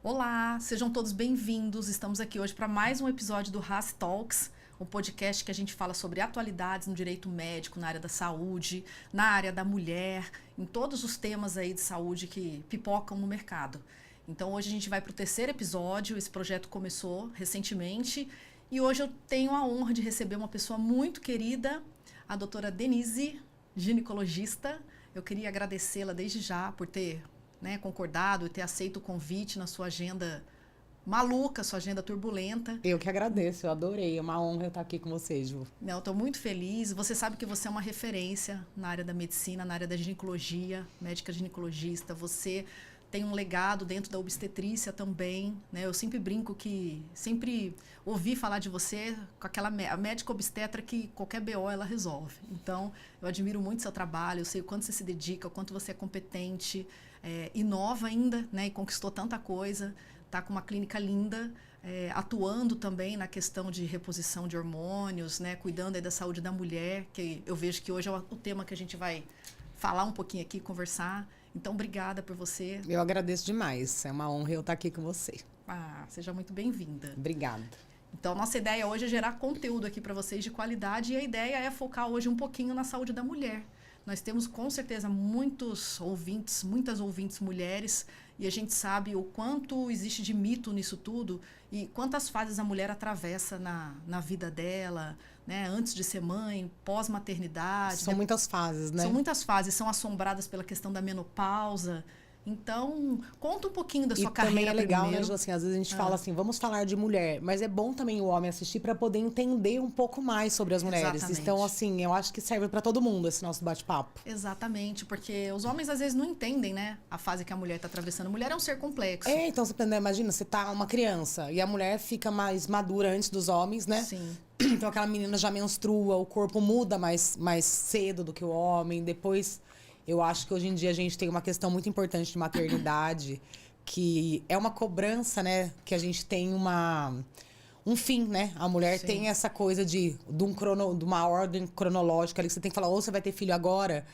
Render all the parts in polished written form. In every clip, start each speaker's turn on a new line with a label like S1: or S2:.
S1: Olá, sejam todos bem-vindos. Estamos aqui hoje para mais um episódio do Haas Talks, um podcast que a gente fala sobre atualidades no direito médico, na área da saúde, na área da mulher, em todos os temas aí de saúde que pipocam no mercado. Então hoje a gente vai para o terceiro episódio. Esse projeto começou recentemente e hoje eu tenho a honra de receber uma pessoa muito querida, a doutora Denise, ginecologista. Eu queria agradecê-la desde já por ter concordado e ter aceito o convite na sua agenda maluca, sua agenda turbulenta.
S2: Eu que agradeço, eu adorei. É uma honra eu estar aqui com você, Ju.
S1: Eu estou muito feliz. Você sabe que você é uma referência na área da medicina, na área da ginecologia, médica ginecologista. Você tem um legado dentro da obstetrícia também, né? Eu sempre brinco que sempre ouvi falar de você com aquela a médica obstetra que qualquer BO ela resolve. Então, eu admiro muito seu trabalho, eu sei o quanto você se dedica, o quanto você é competente, inova ainda, né? E conquistou tanta coisa, tá com uma clínica linda, atuando também na questão de reposição de hormônios, né? Cuidando aí da saúde da mulher, que eu vejo que hoje é o tema que a gente vai falar um pouquinho aqui, conversar. Então, obrigada por você.
S2: Eu agradeço demais. É uma honra eu estar aqui com você.
S1: Seja muito bem-vinda.
S2: Obrigada.
S1: Então, nossa ideia hoje é gerar conteúdo aqui para vocês de qualidade e a ideia é focar hoje um pouquinho na saúde da mulher. Nós temos, com certeza, muitas ouvintes mulheres e a gente sabe o quanto existe de mito nisso tudo e quantas fases a mulher atravessa na vida dela, né? Antes de ser mãe, pós-maternidade.
S2: São muitas fases, né?
S1: São muitas fases, são assombradas pela questão da menopausa. Então, conta um pouquinho da sua carreira
S2: primeiro. E também é legal,
S1: primeiro.
S2: né, Ju? Assim, às vezes a gente fala assim, vamos falar de mulher, mas é bom também o homem assistir para poder entender um pouco mais sobre as mulheres.
S1: Exatamente.
S2: Então, assim, eu acho que serve para todo mundo esse nosso bate-papo.
S1: Exatamente, porque os homens às vezes não entendem, né, a fase que a mulher está atravessando. A mulher é um ser complexo.
S2: Então você imagina, você tá uma criança e a mulher fica mais madura antes dos homens, né?
S1: Sim.
S2: Então aquela menina já menstrua, o corpo muda mais cedo do que o homem, depois... Eu acho que hoje em dia a gente tem uma questão muito importante de maternidade, que é uma cobrança, né? Que a gente tem um fim, né? A mulher
S1: Sim.
S2: tem essa coisa de uma ordem cronológica ali, que você tem que falar, ou você vai ter filho agora,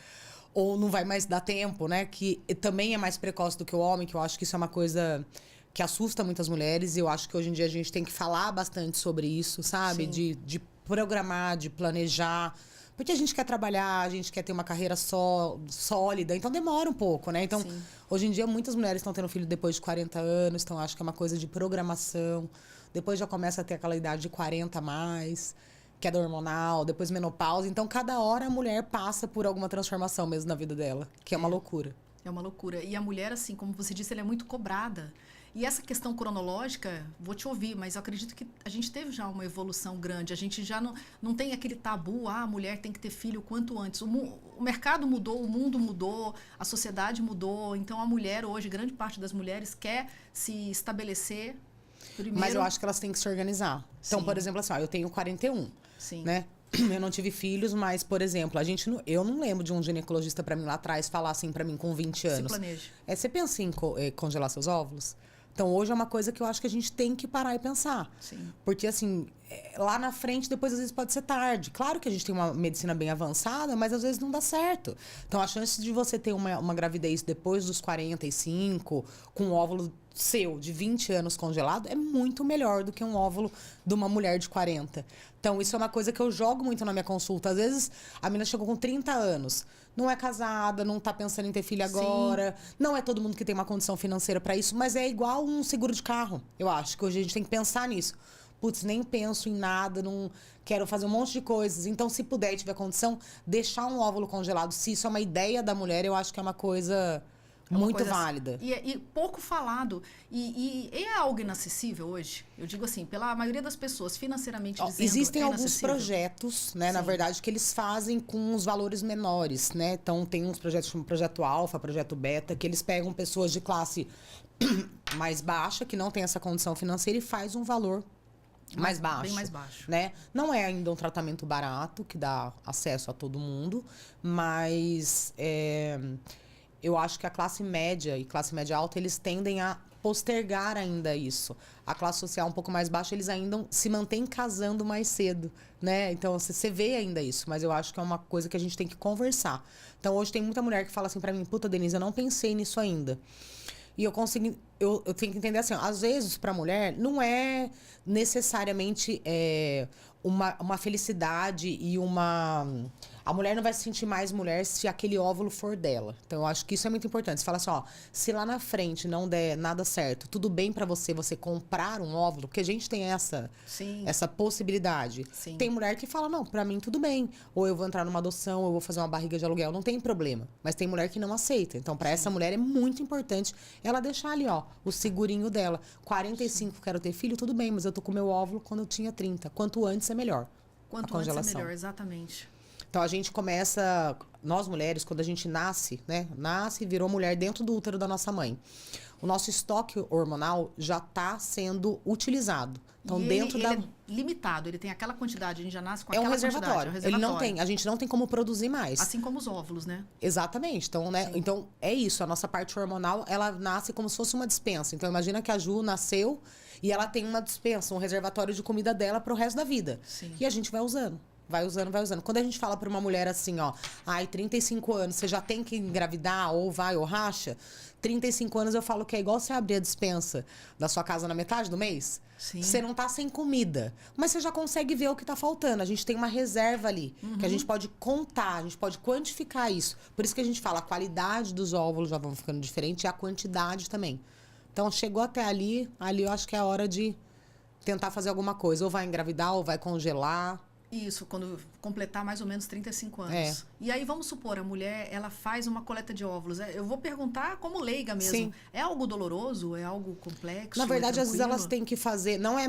S2: ou não vai mais dar tempo, né? Que também é mais precoce do que o homem, que eu acho que isso é uma coisa que assusta muitas mulheres. E eu acho que hoje em dia a gente tem que falar bastante sobre isso, sabe? De programar, de planejar. Porque a gente quer trabalhar, a gente quer ter uma carreira sólida, então demora um pouco, né? Então,
S1: Sim.
S2: Hoje em dia, muitas mulheres estão tendo filho depois de 40 anos, então acho que é uma coisa de programação. Depois já começa a ter aquela idade de 40 a mais, que é da hormonal, depois menopausa. Então, cada hora a mulher passa por alguma transformação mesmo na vida dela, que é uma loucura.
S1: É uma loucura. E a mulher, assim, como você disse, ela é muito cobrada. E essa questão cronológica, vou te ouvir, mas eu acredito que a gente teve já uma evolução grande. A gente já não tem aquele tabu, a mulher tem que ter filho o quanto antes. O mercado mudou, o mundo mudou, a sociedade mudou. Então, a mulher hoje, grande parte das mulheres quer se estabelecer primeiro.
S2: Mas eu acho que elas têm que se organizar. Então, por exemplo, assim, eu tenho 41,
S1: Sim.
S2: né? Eu não tive filhos, mas, por exemplo, eu não lembro de um ginecologista pra mim lá atrás falar assim pra mim com 20 anos.
S1: Se planeja.
S2: Você pensa em congelar seus óvulos? Então, hoje é uma coisa que eu acho que a gente tem que parar e pensar.
S1: Sim.
S2: Porque, assim, lá na frente, depois, às vezes, pode ser tarde. Claro que a gente tem uma medicina bem avançada, mas às vezes não dá certo. Então, a chance de você ter uma gravidez depois dos 45, com um óvulo seu, de 20 anos congelado, é muito melhor do que um óvulo de uma mulher de 40. Então, isso é uma coisa que eu jogo muito na minha consulta. Às vezes, a menina chegou com 30 anos, não é casada, não tá pensando em ter filho agora. Sim. Não é todo mundo que tem uma condição financeira para isso, mas é igual um seguro de carro. Eu acho que hoje a gente tem que pensar nisso. Putz, nem penso em nada, não quero fazer um monte de coisas. Então, se puder e tiver condição, deixar um óvulo congelado, se isso é uma ideia da mulher, eu acho que é uma coisa... muito válida.
S1: E pouco falado. E é algo inacessível hoje? Eu digo assim, pela maioria das pessoas, financeiramente dizendo,
S2: existem alguns projetos, né, na verdade, que eles fazem com os valores menores, né? Então, tem uns projetos como Projeto Alfa, Projeto Beta, que eles pegam pessoas de classe mais baixa, que não tem essa condição financeira, e faz um valor mais baixo.
S1: Bem mais baixo.
S2: Né? Não é ainda um tratamento barato, que dá acesso a todo mundo, mas... eu acho que a classe média e classe média alta, eles tendem a postergar ainda isso. A classe social um pouco mais baixa, eles ainda se mantêm casando mais cedo, né? Então, você vê ainda isso, mas eu acho que é uma coisa que a gente tem que conversar. Então, hoje tem muita mulher que fala assim pra mim, puta, Denise, eu não pensei nisso ainda. E eu tenho que entender assim, ó, às vezes pra mulher não é necessariamente uma felicidade e uma... A mulher não vai se sentir mais mulher se aquele óvulo for dela. Então, eu acho que isso é muito importante. Você fala assim, ó, se lá na frente não der nada certo, tudo bem pra você comprar um óvulo, porque a gente tem essa possibilidade.
S1: Sim.
S2: Tem mulher que fala, não, pra mim tudo bem. Ou eu vou entrar numa adoção, ou eu vou fazer uma barriga de aluguel, não tem problema. Mas tem mulher que não aceita. Então, pra essa mulher é muito importante ela deixar ali, ó, o segurinho dela. 45, quero ter filho, tudo bem, mas eu tô com meu óvulo quando eu tinha 30. Quanto antes é melhor.
S1: Quanto antes é melhor, exatamente.
S2: Então, a gente começa... Nós, mulheres, quando a gente nasce, né? Nasce e virou mulher dentro do útero da nossa mãe. O nosso estoque hormonal já está sendo utilizado. Então,
S1: ele
S2: dentro da...
S1: é limitado, ele tem aquela quantidade, a gente já nasce com
S2: É um
S1: aquela
S2: reservatório.
S1: quantidade. É um reservatório.
S2: Ele não tem, a gente não tem como produzir mais.
S1: Assim como os óvulos, né?
S2: Exatamente. Então, né? Então, é isso. A nossa parte hormonal, ela nasce como se fosse uma despensa. Então, imagina que a Ju nasceu e ela tem uma despensa, um reservatório de comida dela para o resto da vida.
S1: Sim.
S2: E a gente vai usando. Vai usando, vai usando. Quando a gente fala pra uma mulher assim, ó, ai, 35 anos, você já tem que engravidar, ou vai, ou racha, 35 anos eu falo que é igual você abrir a despensa da sua casa na metade do mês.
S1: Sim.
S2: Você não tá sem comida, mas você já consegue ver o que tá faltando. A gente tem uma reserva ali, que a gente pode contar, a gente pode quantificar isso. Por isso que a gente fala, a qualidade dos óvulos já vão ficando diferente e a quantidade também. Então, chegou até ali eu acho que é a hora de tentar fazer alguma coisa. Ou vai engravidar, ou vai congelar.
S1: Isso, quando completar mais ou menos 35 anos.
S2: É.
S1: E aí, vamos supor, a mulher, ela faz uma coleta de óvulos. Eu vou perguntar como leiga mesmo.
S2: Sim.
S1: É algo doloroso? É algo complexo?
S2: Na verdade,
S1: é
S2: às vezes elas têm que fazer... Não é a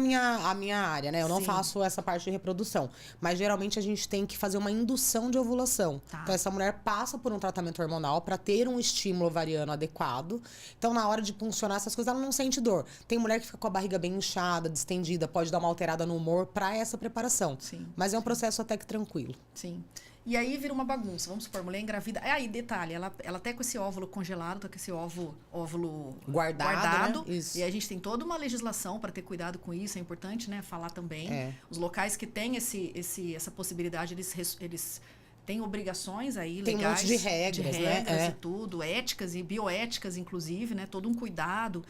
S2: minha área, né? Eu não
S1: Sim.
S2: faço essa parte de reprodução. Mas, geralmente, a gente tem que fazer uma indução de ovulação.
S1: Tá.
S2: Então, essa mulher passa por um tratamento hormonal para ter um estímulo ovariano adequado. Então, na hora de funcionar essas coisas, ela não sente dor. Tem mulher que fica com a barriga bem inchada, distendida, pode dar uma alterada no humor para essa preparação.
S1: Sim.
S2: Mas é um processo até que tranquilo.
S1: Sim. E aí vira uma bagunça. Vamos supor, a mulher engravida. Aí, detalhe, ela tá com esse óvulo congelado, tá com esse óvulo guardado.
S2: Né? Isso.
S1: E a gente tem toda uma legislação para ter cuidado com isso. É importante, né? Falar também.
S2: É.
S1: Os locais que têm essa possibilidade, eles têm obrigações aí
S2: Tem
S1: legais.
S2: um monte de regras, né?
S1: E tudo. Éticas e bioéticas, inclusive, né? Todo um cuidado.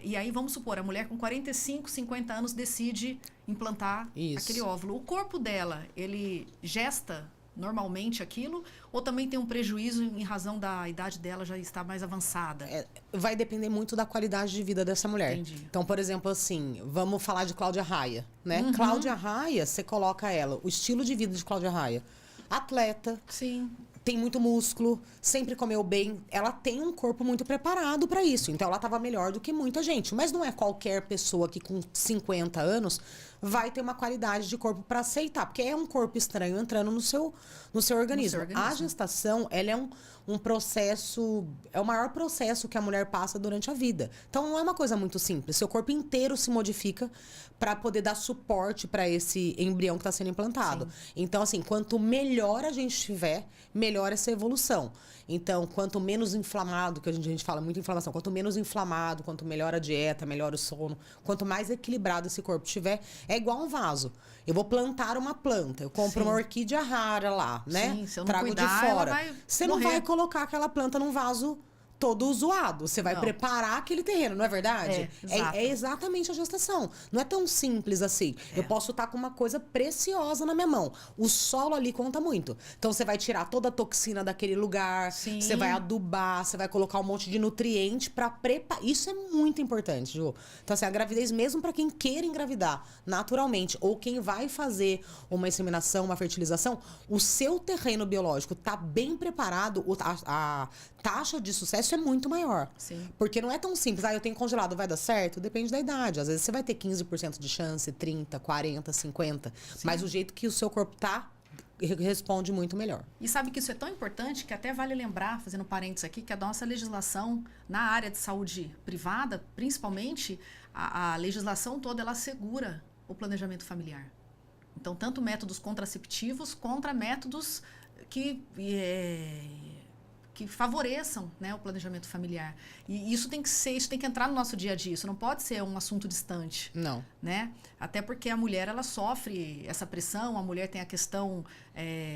S1: E aí, vamos supor, a mulher com 45, 50 anos decide implantar aquele óvulo. O corpo dela, ele gesta normalmente aquilo, ou também tem um prejuízo em razão da idade dela já estar mais avançada?
S2: Vai depender muito da qualidade de vida dessa mulher.
S1: Entendi.
S2: Então, por exemplo, assim, vamos falar de Cláudia Raia, né? Cláudia Raia, você coloca ela, o estilo de vida de Cláudia Raia. Atleta.
S1: Sim.
S2: Tem muito músculo, sempre comeu bem. Ela tem um corpo muito preparado para isso. Então, ela estava melhor do que muita gente. Mas não é qualquer pessoa que com 50 anos vai ter uma qualidade de corpo para aceitar. Porque é um corpo estranho entrando no seu organismo. A gestação, ela é um processo... É o maior processo que a mulher passa durante a vida. Então, não é uma coisa muito simples. Seu corpo inteiro se modifica para poder dar suporte para esse embrião que está sendo implantado. Sim. Então, assim, quanto melhor a gente tiver, melhor essa evolução. Então, quanto menos inflamado, que a gente fala muito inflamação, quanto menos inflamado, quanto melhor a dieta, melhor o sono, quanto mais equilibrado esse corpo tiver, é igual um vaso. Eu vou plantar uma planta, eu compro uma orquídea rara lá, né?
S1: Sim, se eu não
S2: trago
S1: cuidar,
S2: de fora.
S1: ela vai
S2: Você
S1: morrer.
S2: não vai colocar aquela planta num vaso todo zoado. Você vai preparar aquele terreno, não é verdade? É exatamente a gestação. Não é tão simples assim. Eu posso estar com uma coisa preciosa na minha mão. O solo ali conta muito. Então, você vai tirar toda a toxina daquele lugar, você vai adubar, você vai colocar um monte de nutriente para preparar. Isso é muito importante, Ju. Então, assim, a gravidez, mesmo para quem queira engravidar naturalmente, ou quem vai fazer uma inseminação, uma fertilização, o seu terreno biológico tá bem preparado, a taxa de sucesso é muito maior.
S1: Sim.
S2: Porque não é tão simples. Eu tenho congelado, vai dar certo? Depende da idade. Às vezes você vai ter 15% de chance, 30, 40, 50. Sim. Mas o jeito que o seu corpo tá, responde muito melhor.
S1: E sabe que isso é tão importante que até vale lembrar, fazendo parênteses aqui, que a nossa legislação na área de saúde privada, principalmente, a legislação toda, ela assegura o planejamento familiar. Então, tanto métodos contraceptivos contra métodos que que favoreçam, né, o planejamento familiar. E isso tem que ser, isso tem que entrar no nosso dia a dia. Isso não pode ser um assunto distante.
S2: Não.
S1: Né? Até porque a mulher, ela sofre essa pressão, a mulher tem a questão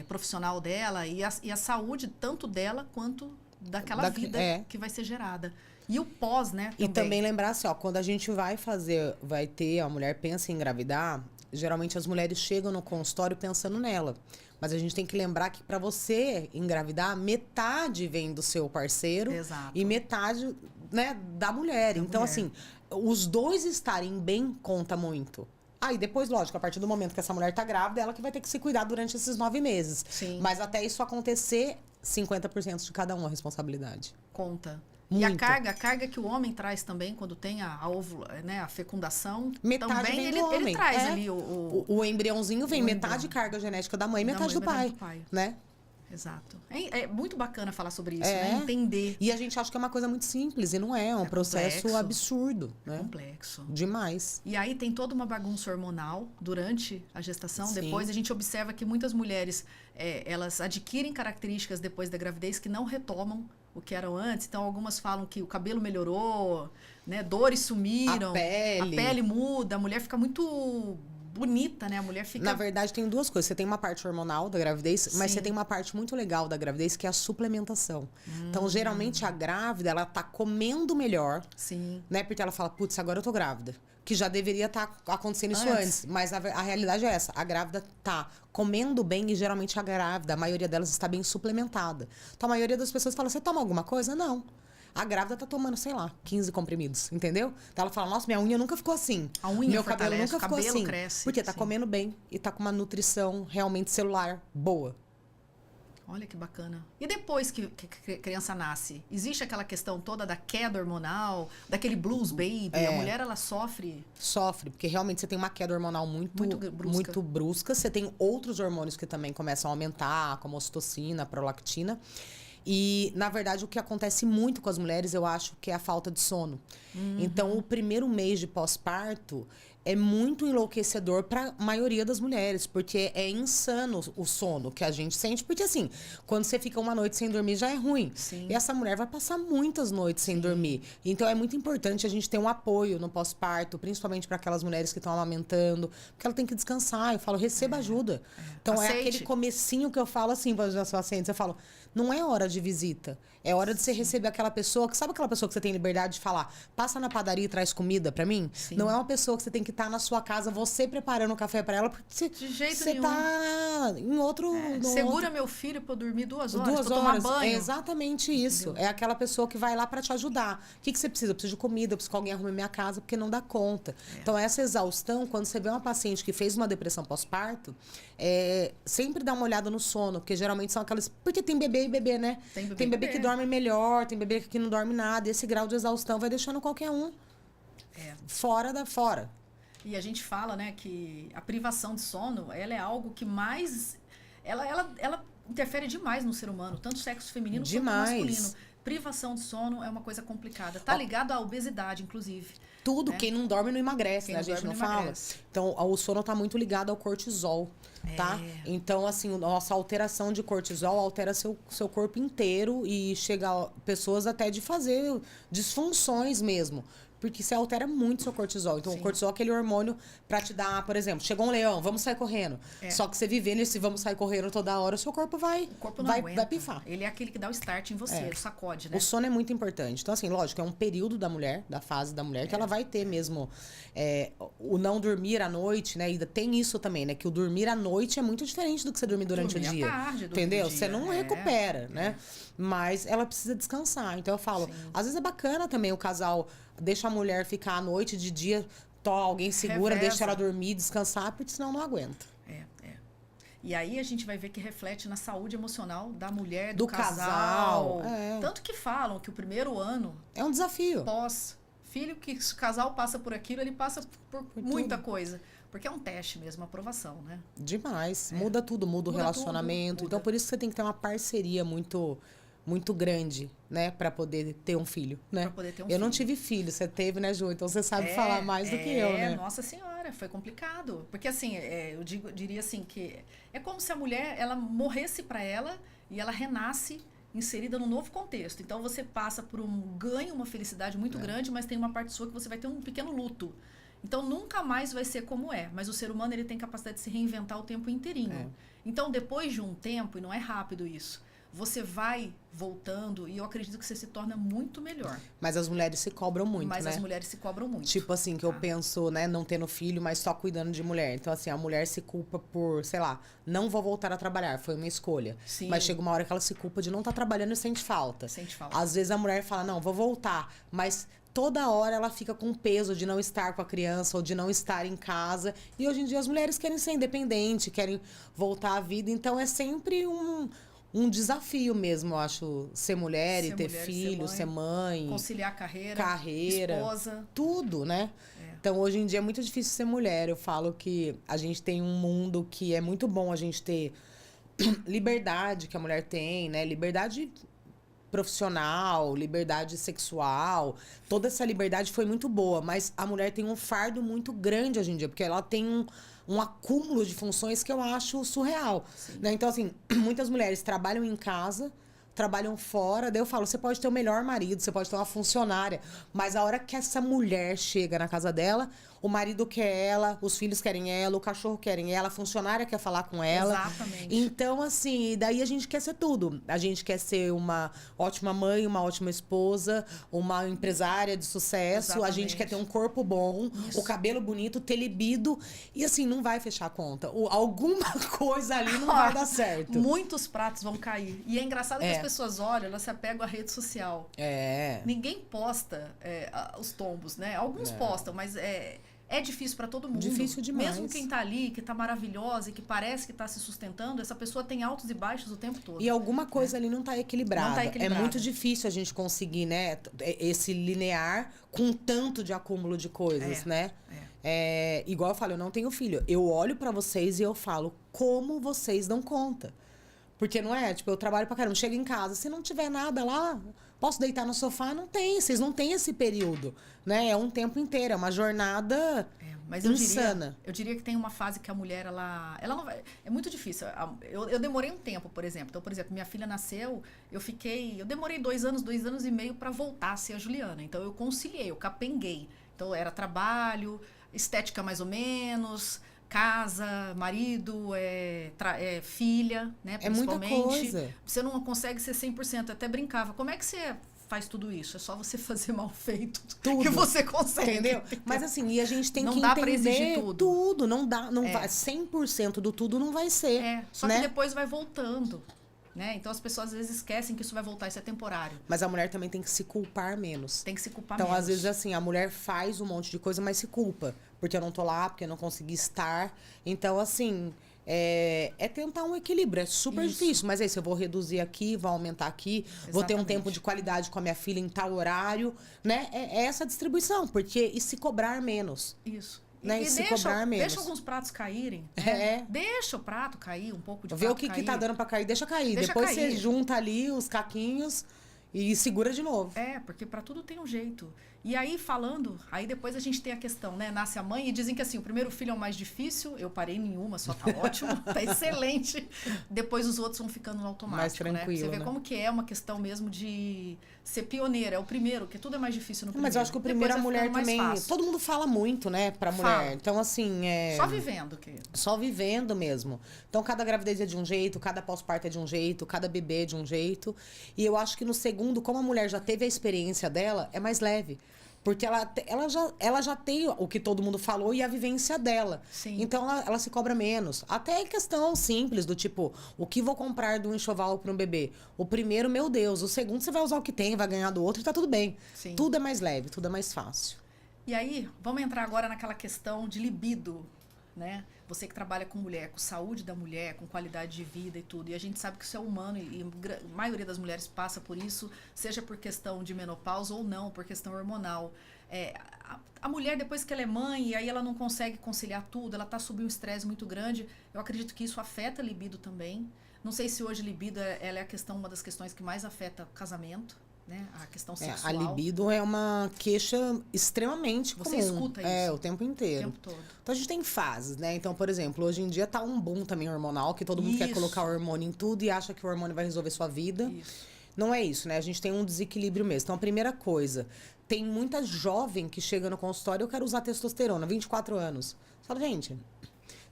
S1: profissional dela e a saúde tanto dela quanto daquela vida que vai ser gerada. E o pós, né?
S2: E também lembrar assim, ó, quando a gente vai ter, a mulher pensa em engravidar, geralmente as mulheres chegam no consultório pensando nela. Mas a gente tem que lembrar que para você engravidar, metade vem do seu parceiro.
S1: Exato.
S2: E metade, né, da mulher. Então, assim, os dois estarem bem conta muito. Aí depois, lógico, a partir do momento que essa mulher tá grávida, ela que vai ter que se cuidar durante esses 9 meses.
S1: Sim.
S2: Mas até isso acontecer, 50% de cada um a responsabilidade.
S1: Conta.
S2: Muito.
S1: E a carga que o homem traz também, quando tem a óvula, né, a fecundação,
S2: metade
S1: também
S2: vem
S1: ele,
S2: do homem.
S1: ele traz ali
S2: o embriãozinho vem metade carga genética da mãe e metade do pai, né?
S1: Exato. É muito bacana falar sobre isso, né? Entender.
S2: E a gente acha que é uma coisa muito simples, e não é. É um processo
S1: complexo,
S2: absurdo, né?
S1: Complexo.
S2: Demais.
S1: E aí tem toda uma bagunça hormonal durante a gestação.
S2: Sim.
S1: Depois a gente observa que muitas mulheres, elas adquirem características depois da gravidez que não retomam o que eram antes. Então, algumas falam que o cabelo melhorou, né? Dores sumiram.
S2: A pele
S1: muda, a mulher fica muito bonita, né? A mulher fica...
S2: Na verdade, tem duas coisas. Você tem uma parte hormonal da gravidez, mas você tem uma parte muito legal da gravidez, que é a suplementação. Então, geralmente, a grávida, ela tá comendo melhor.
S1: Sim.
S2: Né? Porque ela fala, putz, agora eu tô grávida. Que já deveria estar acontecendo isso antes. Mas a realidade é essa. A grávida tá comendo bem e geralmente a grávida, a maioria delas está bem suplementada. Então, a maioria das pessoas fala, você toma alguma coisa? Não. A grávida tá tomando, sei lá, 15 comprimidos, entendeu? Então ela fala, nossa, minha unha nunca ficou assim.
S1: A unha
S2: meu cabelo nunca ficou assim.
S1: Cresce,
S2: porque tá comendo bem e tá com uma nutrição realmente celular boa.
S1: Olha que bacana. E depois que a criança nasce, existe aquela questão toda da queda hormonal, daquele blues baby? A mulher, ela sofre?
S2: Sofre, porque realmente você tem uma queda hormonal muito brusca. Você tem outros hormônios que também começam a aumentar, como a ocitocina, a prolactina. E, na verdade, o que acontece muito com as mulheres, eu acho que é a falta de sono. Então, o primeiro mês de pós-parto é muito enlouquecedor para a maioria das mulheres, porque é insano o sono que a gente sente. Porque, assim, quando você fica uma noite sem dormir, já é ruim.
S1: Sim.
S2: E essa mulher vai passar muitas noites sem dormir. Então, é muito importante a gente ter um apoio no pós-parto, principalmente para aquelas mulheres que estão amamentando, porque ela tem que descansar. Eu falo, receba ajuda. Então,
S1: Aceite.
S2: é aquele comecinho que eu falo assim para os meus pacientes. Eu falo, não é hora de visita. É hora de você receber aquela pessoa, sabe aquela pessoa que você tem liberdade de falar, passa na padaria e traz comida pra mim?
S1: Sim.
S2: Não é uma pessoa que você tem que estar na sua casa, você preparando o café pra ela, porque
S1: de jeito
S2: você
S1: nenhum.
S2: tá em outro...
S1: Segura meu filho pra eu dormir 2 horas,
S2: 2
S1: pra
S2: horas.
S1: tomar banho.
S2: É exatamente isso. Entendeu? É aquela pessoa que vai lá pra te ajudar. O que você precisa? Eu preciso de comida, eu preciso que alguém arrume minha casa, porque não dá conta. Então, essa exaustão, quando você vê uma paciente que fez uma depressão pós-parto, sempre dá uma olhada no sono, porque geralmente são aquelas... Porque tem bebê e bebê, né? Tem bebê que dorme melhor, tem bebê que não dorme nada. Esse grau de exaustão vai deixando qualquer um fora.
S1: E a gente fala, né, que a privação de sono, ela é algo que mais... Ela interfere demais no ser humano, tanto sexo feminino quanto masculino. Privação de sono é uma coisa complicada. Tá ligado à obesidade, inclusive.
S2: Tudo, quem não dorme não emagrece, né? A gente não fala. Então, o sono tá muito ligado ao cortisol, tá? Então, assim, nossa alteração de cortisol altera seu corpo inteiro e chega a pessoas até de fazer disfunções mesmo. Porque você altera muito seu cortisol. Então, o cortisol é aquele hormônio pra te dar, por exemplo, chegou um leão, vamos sair correndo. Só que você viver nesse vamos sair correndo toda hora, o seu corpo vai pifar.
S1: Ele é aquele que dá o start em você, ele sacode, né?
S2: O sono é muito importante. Então, assim, lógico, é um período da mulher, da fase da mulher, que ela vai ter mesmo o não dormir à noite, né? E tem isso também, né? Que o dormir à noite é muito diferente do que você dormir durante o dia. Entendeu? Você não recupera, né? Mas ela precisa descansar. Então, eu falo, às vezes é bacana também o casal... Deixa a mulher ficar à noite, de dia, alguém segura, deixa ela dormir, descansar, porque senão não aguenta.
S1: E aí a gente vai ver que reflete na saúde emocional da mulher, do casal. Tanto que falam que o primeiro ano...
S2: É um desafio.
S1: Filho, que se o casal passa por aquilo, ele passa por muita coisa. Porque é um teste mesmo, uma aprovação, né?
S2: Demais. Muda tudo, muda o relacionamento. Tudo, muda. Então, por isso que você tem que ter uma parceria muito grande, né? Pra poder ter um filho, né? Eu não tive filho, você teve, né, Ju? Então você sabe falar mais do que eu, né?
S1: Nossa Senhora, foi complicado. Porque assim, eu diria assim que é como se a mulher, ela morresse pra ela e ela renasce inserida num novo contexto. Então você passa por um ganho, uma felicidade muito grande, mas tem uma parte sua que você vai ter um pequeno luto. Então nunca mais vai ser como é, mas o ser humano ele tem capacidade de se reinventar o tempo inteirinho. Então depois de um tempo, e não é rápido isso, você vai voltando e eu acredito que você se torna muito melhor.
S2: Mas as mulheres se cobram muito,
S1: Mas
S2: né?
S1: as mulheres se cobram muito.
S2: Tipo assim, que eu penso, né, não tendo filho, mas só cuidando de mulher. Então, assim, a mulher se culpa por, sei lá, não vou voltar a trabalhar, foi uma escolha.
S1: Sim.
S2: Mas chega uma hora que ela se culpa de não estar trabalhando e sente falta.
S1: Sente falta.
S2: Às vezes a mulher fala, não, vou voltar, mas toda hora ela fica com o peso de não estar com a criança ou de não estar em casa. E hoje em dia as mulheres querem ser independentes, querem voltar à vida. Então é sempre um desafio mesmo, eu acho, ser mulher e ter filho, ser mãe.
S1: Conciliar carreira, esposa.
S2: Tudo, né? Então, hoje em dia é muito difícil ser mulher. Eu falo que a gente tem um mundo que é muito bom a gente ter liberdade que a mulher tem, né? Liberdade profissional, liberdade sexual. Toda essa liberdade foi muito boa, mas a mulher tem um fardo muito grande hoje em dia, porque ela tem um acúmulo de funções que eu acho surreal. Né? Então, assim, muitas mulheres trabalham em casa, trabalham fora, daí eu falo, você pode ter o melhor marido, você pode ter uma funcionária, mas a hora que essa mulher chega na casa dela, o marido quer ela, os filhos querem ela, o cachorro querem ela, a funcionária quer falar com ela.
S1: Exatamente.
S2: Então, assim, daí a gente quer ser tudo. A gente quer ser uma ótima mãe, uma ótima esposa, uma empresária de sucesso. Exatamente. A gente quer ter um corpo bom, o cabelo bonito, ter libido. E, assim, não vai fechar a conta. Alguma coisa ali não vai dar certo.
S1: Muitos pratos vão cair. E é engraçado que as pessoas olham, elas se apegam à rede social. Ninguém posta os tombos, né? Alguns postam, mas é difícil para todo mundo.
S2: Difícil demais.
S1: Mesmo quem tá ali, que tá maravilhosa e que parece que tá se sustentando, essa pessoa tem altos e baixos o tempo todo.
S2: E alguma coisa ali não tá equilibrada.
S1: Não tá equilibrada.
S2: É muito difícil a gente conseguir, né, esse linear com tanto de acúmulo de coisas, né? Igual eu falo, eu não tenho filho. Eu olho para vocês e eu falo, como vocês dão conta? Porque não é, tipo, eu trabalho pra caramba, chego em casa, se não tiver nada lá, posso deitar no sofá? Não tem, vocês não têm esse período, né? É um tempo inteiro, é uma jornada
S1: mas
S2: insana.
S1: Eu diria que tem uma fase que a mulher, ela não vai... É muito difícil. Eu demorei um tempo, por exemplo. Então, por exemplo, minha filha nasceu, eu demorei 2 anos e meio pra voltar a ser a Juliana. Então, eu conciliei, eu capenguei. Então, era trabalho, estética mais ou menos... Casa, marido, filha, né? Principalmente.
S2: É muita coisa.
S1: Você não consegue ser 100%. Eu até brincava. Como é que você faz tudo isso? É só você fazer mal feito
S2: tudo
S1: que você consegue.
S2: Entendeu? Mas assim, e a gente tem
S1: não
S2: que
S1: dá
S2: entender
S1: pra exigir tudo.
S2: Tudo. Não dá, não vai, 100% do tudo não vai ser.
S1: Só
S2: né?
S1: que depois vai voltando. Né? Então as pessoas às vezes esquecem que isso vai voltar, isso é temporário.
S2: Mas a mulher também tem que se culpar menos.
S1: Tem que se culpar
S2: menos. Então, às vezes, assim, a mulher faz um monte de coisa, mas se culpa. Porque eu não tô lá, porque eu não consegui estar. Então, assim, é tentar um equilíbrio. É super difícil. Mas aí, se eu vou reduzir aqui, vou aumentar aqui, vou ter um tempo de qualidade com a minha filha em tal horário, né? É essa distribuição. Porque e se cobrar menos.
S1: Isso.
S2: Né? E se cobrar menos.
S1: Deixa alguns pratos caírem. Né? Deixa o prato cair, um pouco de
S2: Vê
S1: prato
S2: o que
S1: cair.
S2: que tá dando pra cair, deixa cair. Depois você junta ali os caquinhos e segura de novo.
S1: Porque pra tudo tem um jeito. E aí, aí depois a gente tem a questão, né? Nasce a mãe e dizem que assim, o primeiro filho é o mais difícil. Eu parei em uma, só tá ótimo, tá excelente. Depois os outros vão ficando no automático,
S2: mais tranquilo,
S1: né? Você vê
S2: né?
S1: como que é uma questão mesmo de ser pioneira. É o primeiro, que tudo é mais difícil no primeiro.
S2: Mas eu acho que o primeiro a mulher também... Todo mundo fala muito, né, pra mulher. Então, assim...
S1: Só vivendo, querido.
S2: Só vivendo mesmo. Então, cada gravidez é de um jeito, cada pós-parto é de um jeito, cada bebê é de um jeito. E eu acho que no segundo, como a mulher já teve a experiência dela, é mais leve. Porque ela já tem o que todo mundo falou e a vivência dela.
S1: Sim.
S2: Então, ela se cobra menos. Até em questão simples, do tipo, o que vou comprar de um enxoval para um bebê? O primeiro, meu Deus. O segundo, você vai usar o que tem, vai ganhar do outro e tá tudo bem.
S1: Sim.
S2: Tudo é mais leve, tudo é mais fácil.
S1: E aí, vamos entrar agora naquela questão de libido, né? Você que trabalha com mulher, com saúde da mulher, com qualidade de vida e tudo. E a gente sabe que isso é humano e a maioria das mulheres passa por isso, seja por questão de menopausa ou não, por questão hormonal. A mulher, depois que ela é mãe, e aí ela não consegue conciliar tudo, ela tá sob um estresse muito grande, eu acredito que isso afeta a libido também. Não sei se hoje libido ela é uma das questões que mais afeta o casamento. Né? A questão sexual.
S2: A libido é uma queixa extremamente comum.
S1: Você escuta isso.
S2: O tempo inteiro.
S1: O tempo todo.
S2: Então a gente tem fases, né? Então, por exemplo, hoje em dia tá um boom também hormonal, que todo mundo quer colocar o hormônio em tudo e acha que o hormônio vai resolver sua vida.
S1: Isso.
S2: não é isso, né? A gente tem um desequilíbrio mesmo. Então, a primeira coisa, tem muita jovem que chega no consultório, eu quero usar testosterona, 24 anos. Fala, gente.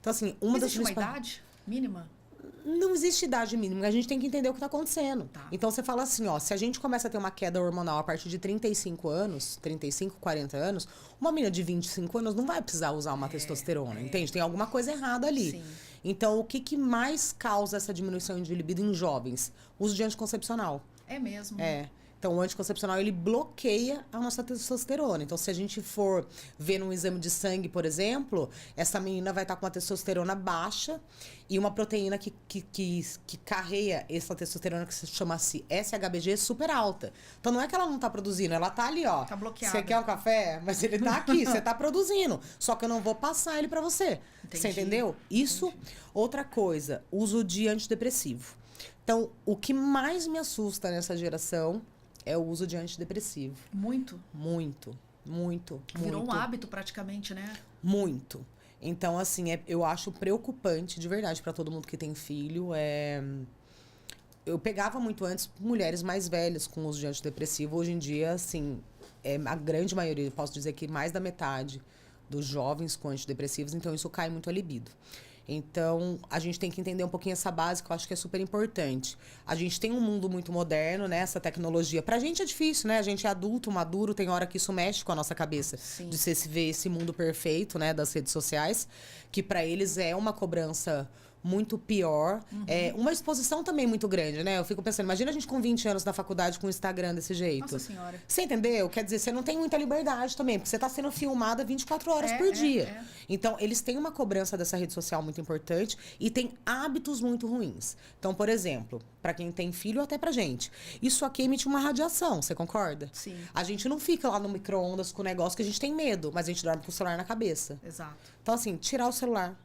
S2: Então, assim,
S1: Existe uma idade mínima?
S2: Não existe idade mínima, a gente tem que entender o que está acontecendo.
S1: Tá.
S2: Então você fala assim, ó, se a gente começa a ter uma queda hormonal a partir de 35 anos, 35, 40 anos, uma menina de 25 anos não vai precisar usar uma testosterona, entende? Tem alguma coisa errada ali.
S1: Sim.
S2: Então, o que mais causa essa diminuição de libido em jovens? Uso de anticoncepcional.
S1: É mesmo?
S2: É. Então, o anticoncepcional, ele bloqueia a nossa testosterona. Então, se a gente for ver num exame de sangue, por exemplo, essa menina vai estar com uma testosterona baixa e uma proteína que carreia essa testosterona, que se chama SHBG, super alta. Então, não é que ela não está produzindo, ela está ali, ó.
S1: Tá bloqueada.
S2: Você quer um café? Mas ele está aqui, você está produzindo. Só que eu não vou passar ele para você.
S1: Entendi.
S2: Você entendeu? Isso, outra coisa, uso de antidepressivo. Então, o que mais me assusta nessa geração é o uso de antidepressivo.
S1: Muito?
S2: Muito, muito,
S1: Virou
S2: muito.
S1: um hábito praticamente, né?
S2: Muito. Então, assim, eu acho preocupante, de verdade, para todo mundo que tem filho. Eu pegava muito antes mulheres mais velhas com uso de antidepressivo. Hoje em dia, assim, a grande maioria, eu posso dizer que mais da metade dos jovens com antidepressivos, então isso cai muito a libido. Então, a gente tem que entender um pouquinho essa base, que eu acho que é super importante. A gente tem um mundo muito moderno, né? Essa tecnologia. Pra gente é difícil, né? A gente é adulto, maduro, tem hora que isso mexe com a nossa cabeça.
S1: Sim.
S2: De se ver esse mundo perfeito, né? Das redes sociais, que pra eles é uma cobrança muito pior. É uma exposição também muito grande, né? Eu fico pensando, imagina a gente com 20 anos na faculdade com o Instagram desse jeito.
S1: Nossa Senhora.
S2: Você entendeu? Quer dizer, você não tem muita liberdade também, porque você tá sendo filmada 24 horas por dia. Então, eles têm uma cobrança dessa rede social muito importante e tem hábitos muito ruins. Então, por exemplo, para quem tem filho, até pra gente, isso aqui emite uma radiação, você concorda?
S1: Sim.
S2: A gente não fica lá no micro-ondas com o negócio que a gente tem medo, mas a gente dorme com o celular na cabeça.
S1: Exato.
S2: Então, assim, tirar o celular.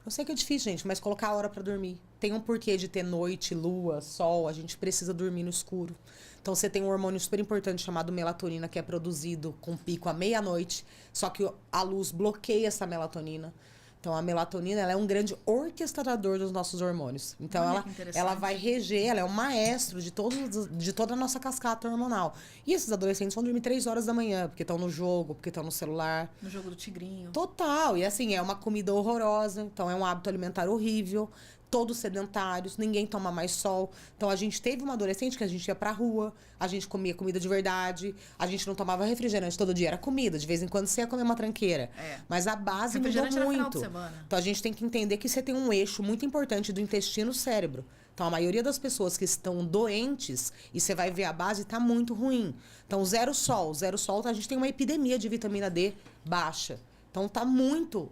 S2: Eu sei que é difícil, gente, mas colocar a hora pra dormir. Tem um porquê de ter noite, lua, sol, a gente precisa dormir no escuro. Então, você tem um hormônio super importante chamado melatonina, que é produzido com pico à meia-noite, só que a luz bloqueia essa melatonina. Então, a melatonina, ela é um grande orquestrador dos nossos hormônios. Então,
S1: Olha que interessante.
S2: ela vai reger, ela é um maestro de toda a nossa cascata hormonal. E esses adolescentes vão dormir 3 horas da manhã, porque estão no jogo, porque estão no celular.
S1: No jogo do tigrinho.
S2: Total. E assim, é uma comida horrorosa. Então, é um hábito alimentar horrível. Todos sedentários, ninguém toma mais sol. Então, a gente teve uma adolescente que a gente ia pra rua, a gente comia comida de verdade, a gente não tomava refrigerante todo dia, era comida. De vez em quando você ia comer uma tranqueira. Mas a base mudou
S1: Refrigerante era final de
S2: muito.
S1: semana.
S2: Então, a gente tem que entender que você tem um eixo muito importante do intestino-cérebro. Então, a maioria das pessoas que estão doentes, e você vai ver a base, tá muito ruim. Então, zero sol, a gente tem uma epidemia de vitamina D baixa. Então, tá muito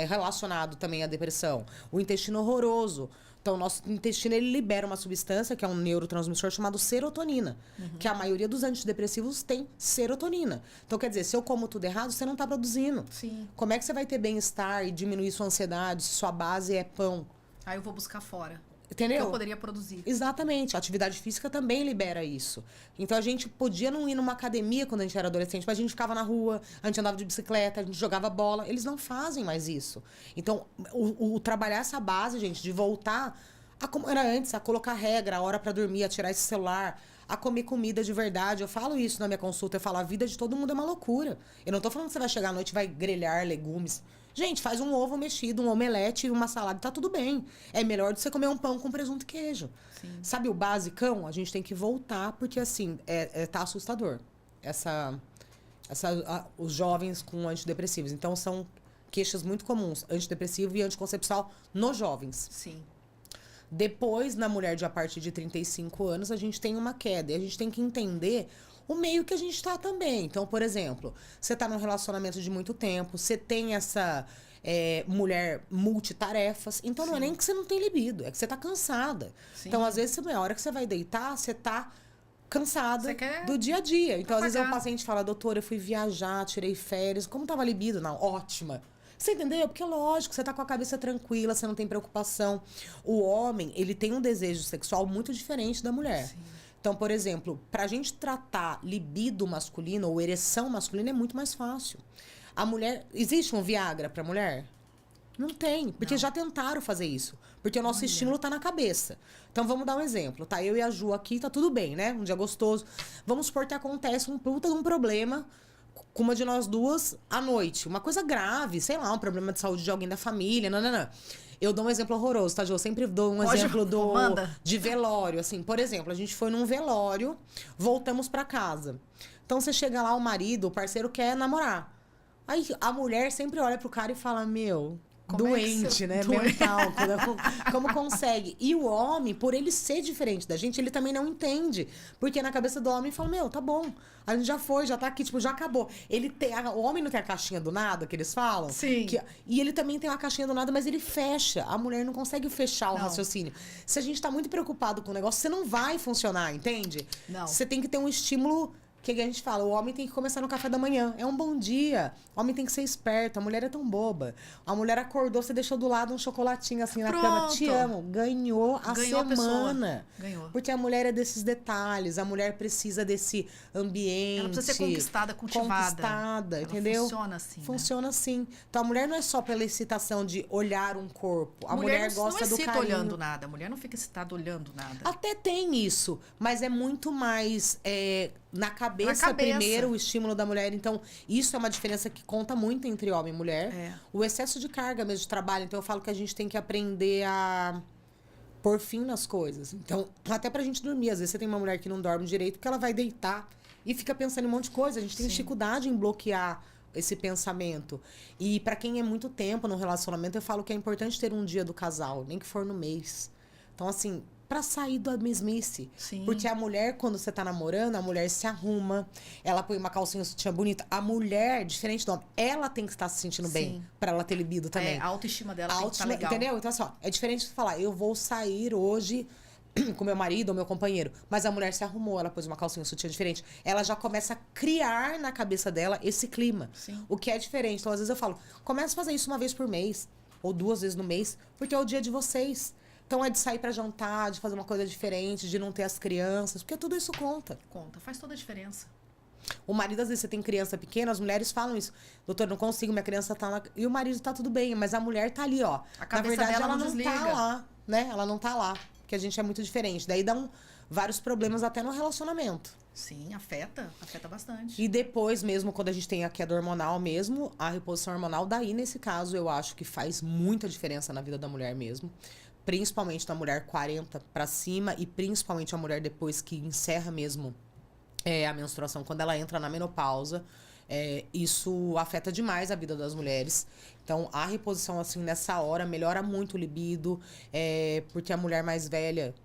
S2: relacionado também à depressão. O intestino horroroso. Então, o nosso intestino, ele libera uma substância, que é um neurotransmissor chamado serotonina. Que a maioria dos antidepressivos tem serotonina. Então, quer dizer, se eu como tudo errado, você não tá produzindo.
S1: Sim.
S2: Como é que você vai ter bem-estar e diminuir sua ansiedade se sua base é pão?
S1: Aí eu vou buscar fora.
S2: Entendeu?
S1: Que eu poderia produzir.
S2: Exatamente. A atividade física também libera isso. Então, a gente podia não ir numa academia quando a gente era adolescente, mas a gente ficava na rua, a gente andava de bicicleta, a gente jogava bola. Eles não fazem mais isso. Então, o trabalhar essa base, gente, de voltar a como era antes, a colocar regra, a hora pra dormir, a tirar esse celular, a comer comida de verdade. Eu falo isso na minha consulta, eu falo, a vida de todo mundo é uma loucura. Eu não tô falando que você vai chegar à noite e vai grelhar legumes. Gente, faz um ovo mexido, um omelete e uma salada, tá tudo bem. É melhor do que você comer um pão com presunto e queijo.
S1: Sim.
S2: Sabe o basicão? A gente tem que voltar, porque assim, tá assustador. Os jovens com antidepressivos. Então, são queixas muito comuns, antidepressivo e anticoncepcional nos jovens.
S1: Sim.
S2: Depois, na mulher de a partir de 35 anos, a gente tem uma queda. E a gente tem que entender o meio que a gente tá também. Então, por exemplo, você tá num relacionamento de muito tempo, você tem essa mulher multitarefas. Então, não é nem que você não tem libido, é que você tá cansada.
S1: Sim.
S2: Então, às vezes, a hora que você vai deitar, você tá cansada
S1: Você quer
S2: do dia a dia. Então, às vezes, o
S1: apagar.
S2: paciente fala, doutora, eu fui viajar, tirei férias. Como tava a libido? Não, ótima. Você entendeu? Porque, lógico, você tá com a cabeça tranquila, você não tem preocupação. O homem, ele tem um desejo sexual muito diferente da mulher.
S1: Sim.
S2: Então, por exemplo, pra gente tratar libido masculino ou ereção masculina é muito mais fácil. A mulher... Existe um Viagra pra mulher? Não tem, porque
S1: Não.
S2: já tentaram fazer isso. Porque o nosso estímulo tá na cabeça. Então, vamos dar um exemplo, tá? Eu e a Ju aqui, tá tudo bem, né? Um dia gostoso. Vamos supor que acontece um puta de um problema com uma de nós duas à noite. Uma coisa grave, sei lá, um problema de saúde de alguém da família, não. Eu dou um exemplo horroroso, tá, Ju? Eu sempre dou um exemplo de velório, assim. Por exemplo, a gente foi num velório, voltamos pra casa. Então, você chega lá, o marido, o parceiro quer namorar. Aí, a mulher sempre olha pro cara e fala, meu... doente, né? Mental. Como consegue? E o homem, por ele ser diferente da gente, ele também não entende. Porque na cabeça do homem, fala, meu, tá bom. A gente já foi, já tá aqui, tipo, já acabou. O homem não tem a caixinha do nada, que eles falam?
S1: Sim.
S2: E ele também tem uma caixinha do nada, mas ele fecha. A mulher não consegue fechar o raciocínio. Se a gente tá muito preocupado com o negócio, você não vai funcionar, entende?
S1: Não.
S2: Você tem que ter um estímulo... O que a gente fala? O homem tem que começar no café da manhã. É um bom dia. O homem tem que ser esperto. A mulher é tão boba. A mulher acordou, você deixou do lado um chocolatinho assim na cama. Te amo. Ganhou a semana.
S1: Ganhou.
S2: Porque a mulher é desses detalhes. A mulher precisa desse ambiente.
S1: Ela precisa ser conquistada, cultivada.
S2: Entendeu?
S1: Funciona assim.
S2: Funciona assim. Então a mulher não é só pela excitação de olhar um corpo. A mulher gosta do carinho.
S1: Olhando nada. A mulher não fica excitada olhando nada.
S2: Até tem isso. Mas é muito mais... Na cabeça primeiro o estímulo da mulher. Então, isso é uma diferença que conta muito entre homem e mulher. O excesso de carga mesmo de trabalho. Então, eu falo que a gente tem que aprender a pôr fim nas coisas. Então, até pra gente dormir. Às vezes, você tem uma mulher que não dorme direito porque ela vai deitar e fica pensando em um monte de coisa. A gente tem dificuldade em bloquear esse pensamento. E pra quem é muito tempo no relacionamento, eu falo que é importante ter um dia do casal, nem que for no mês. Então, assim... pra sair da mesmice.
S1: Sim.
S2: Porque a mulher, quando você tá namorando, a mulher se arruma, ela põe uma calcinha sutiã bonita. A mulher, diferente do homem, ela tem que estar se sentindo bem pra ela ter libido também.
S1: A autoestima dela tem que estar legal.
S2: Entendeu? Então, assim, ó, é diferente de falar, eu vou sair hoje com meu marido ou meu companheiro, mas a mulher se arrumou, ela pôs uma calcinha sutiã diferente. Ela já começa a criar na cabeça dela esse clima.
S1: Sim.
S2: O que é diferente. Então, às vezes eu falo, começa a fazer isso uma vez por mês, ou 2 vezes no mês, porque é o dia de vocês. Então, é de sair pra jantar, de fazer uma coisa diferente, de não ter as crianças, porque tudo isso conta.
S1: Conta, faz toda a diferença.
S2: O marido, às vezes, você tem criança pequena, as mulheres falam isso. Doutor, não consigo, minha criança tá lá. E o marido tá tudo bem, mas a mulher tá ali, ó.
S1: A cabeça
S2: Na verdade,
S1: dela
S2: ela
S1: não
S2: não
S1: desliga.
S2: tá lá, né? Ela não tá lá, porque a gente é muito diferente. Daí dá vários problemas até no relacionamento.
S1: Sim, afeta bastante.
S2: E depois mesmo, quando a gente tem a queda hormonal mesmo, a reposição hormonal, daí, nesse caso, eu acho que faz muita diferença na vida da mulher mesmo. Principalmente na mulher 40 pra cima e principalmente a mulher depois que encerra mesmo a menstruação, quando ela entra na menopausa. Isso afeta demais a vida das mulheres. Então, a reposição, assim, nessa hora, melhora muito o libido, porque a mulher mais velha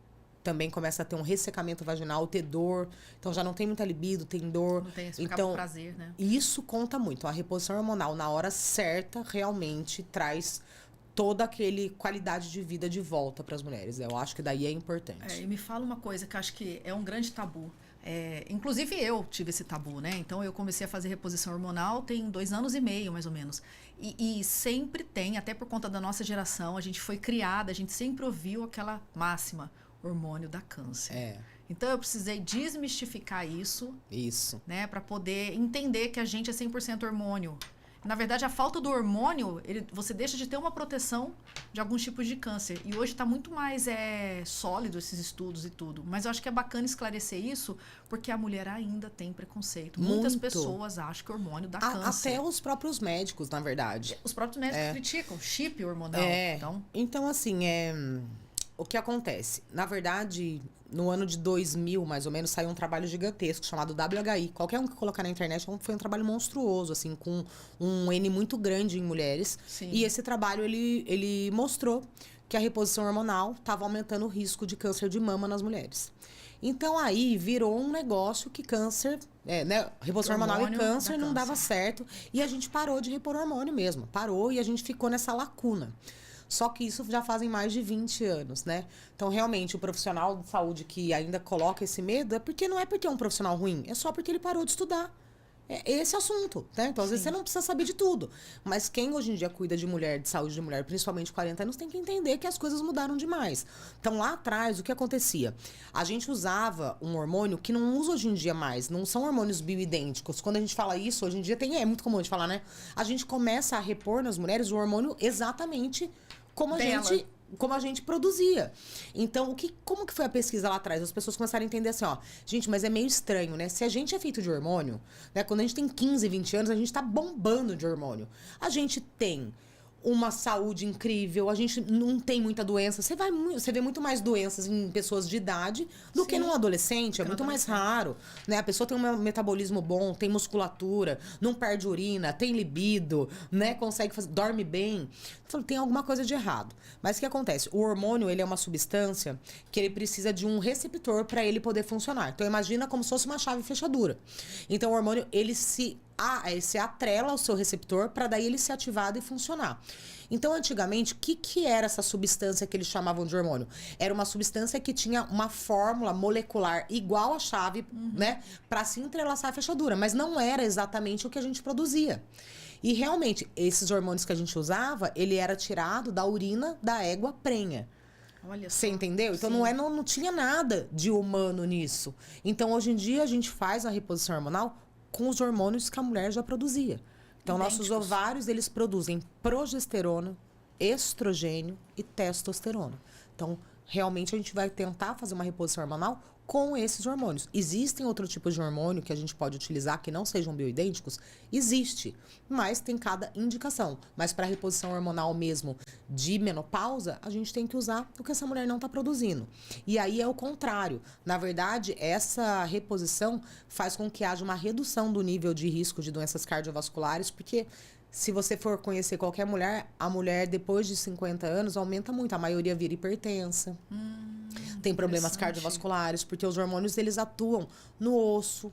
S2: também começa a ter um ressecamento vaginal, ter dor. Então, já não tem muita libido, tem dor.
S1: Não tem esse
S2: então,
S1: prazer, né?
S2: Isso conta muito. A reposição hormonal, na hora certa, realmente traz toda aquele qualidade de vida de volta para as mulheres. Eu acho que daí é importante.
S1: E me fala uma coisa que eu acho que é um grande tabu. Inclusive eu tive esse tabu, né? Então eu comecei a fazer reposição hormonal tem 2 anos e meio, mais ou menos. E sempre tem, até por conta da nossa geração, a gente foi criada, a gente sempre ouviu aquela máxima, hormônio dá câncer. Então eu precisei desmistificar isso.
S2: Isso.
S1: Né? Para poder entender que a gente é 100% hormônio. Na verdade, a falta do hormônio, você deixa de ter uma proteção de alguns tipos de câncer. E hoje está muito mais sólido esses estudos e tudo. Mas eu acho que é bacana esclarecer isso, porque a mulher ainda tem preconceito. Muitas pessoas acham que o hormônio dá câncer.
S2: Até os próprios médicos, na verdade.
S1: Os próprios médicos criticam chip hormonal.
S2: Então, assim, o que acontece? Na verdade, no ano de 2000, mais ou menos, saiu um trabalho gigantesco chamado WHI. Qualquer um que colocar na internet foi um trabalho monstruoso, assim, com um N muito grande em mulheres.
S1: Sim.
S2: E esse trabalho, ele mostrou que a reposição hormonal estava aumentando o risco de câncer de mama nas mulheres. Então, aí, virou um negócio que câncer... reposição hormonal e câncer não dava certo. E a gente parou de repor hormônio mesmo. Parou e a gente ficou nessa lacuna. Só que isso já fazem mais de 20 anos, né? Então, realmente, o profissional de saúde que ainda coloca esse medo não é porque é um profissional ruim, é só porque ele parou de estudar. é esse assunto, né? Então, às vezes, você não precisa saber de tudo. Mas quem hoje em dia cuida de mulher, de saúde de mulher, principalmente 40 anos, tem que entender que as coisas mudaram demais. Então, lá atrás, o que acontecia? A gente usava um hormônio que não usa hoje em dia mais. Não são hormônios bioidênticos. Quando a gente fala isso, hoje em dia é muito comum a gente falar, né? A gente começa a repor nas mulheres o hormônio exatamente como a gente produzia. Então, como que foi a pesquisa lá atrás? As pessoas começaram a entender assim, ó, gente, mas é meio estranho, né? Se a gente é feito de hormônio, né? Quando a gente tem 15, 20 anos, a gente tá bombando de hormônio. A gente tem uma saúde incrível, a gente não tem muita doença. Você vê muito mais doenças em pessoas de idade do que num adolescente, é muito mais raro, né? A pessoa tem um metabolismo bom, tem musculatura, não perde urina, tem libido, né? Consegue dorme bem. Tem alguma coisa de errado. Mas o que acontece? O hormônio, ele é uma substância que ele precisa de um receptor para ele poder funcionar. Então imagina como se fosse uma chave fechadura. Então o hormônio, ele se atrela ao seu receptor para daí ele ser ativado e funcionar. Então, antigamente, o que era essa substância que eles chamavam de hormônio? Era uma substância que tinha uma fórmula molecular igual à chave, né? Para se entrelaçar a fechadura. Mas não era exatamente o que a gente produzia. E, realmente, esses hormônios que a gente usava, ele era tirado da urina da égua prenha.
S1: Olha só.
S2: Você entendeu? Então não tinha nada de humano nisso. Então, hoje em dia, a gente faz a reposição hormonal com os hormônios que a mulher já produzia. Então, nossos ovários, eles produzem progesterona, estrogênio e testosterona. Então, realmente, a gente vai tentar fazer uma reposição hormonal com esses hormônios. Existem outros tipos de hormônio que a gente pode utilizar que não sejam bioidênticos? Existe, mas tem cada indicação. Mas para reposição hormonal mesmo de menopausa, a gente tem que usar o que essa mulher não está produzindo. E aí é o contrário. Na verdade, essa reposição faz com que haja uma redução do nível de risco de doenças cardiovasculares, porque se você for conhecer qualquer mulher, a mulher depois de 50 anos aumenta muito. A maioria vira hipertensa. Tem problemas cardiovasculares, porque os hormônios, eles atuam no osso,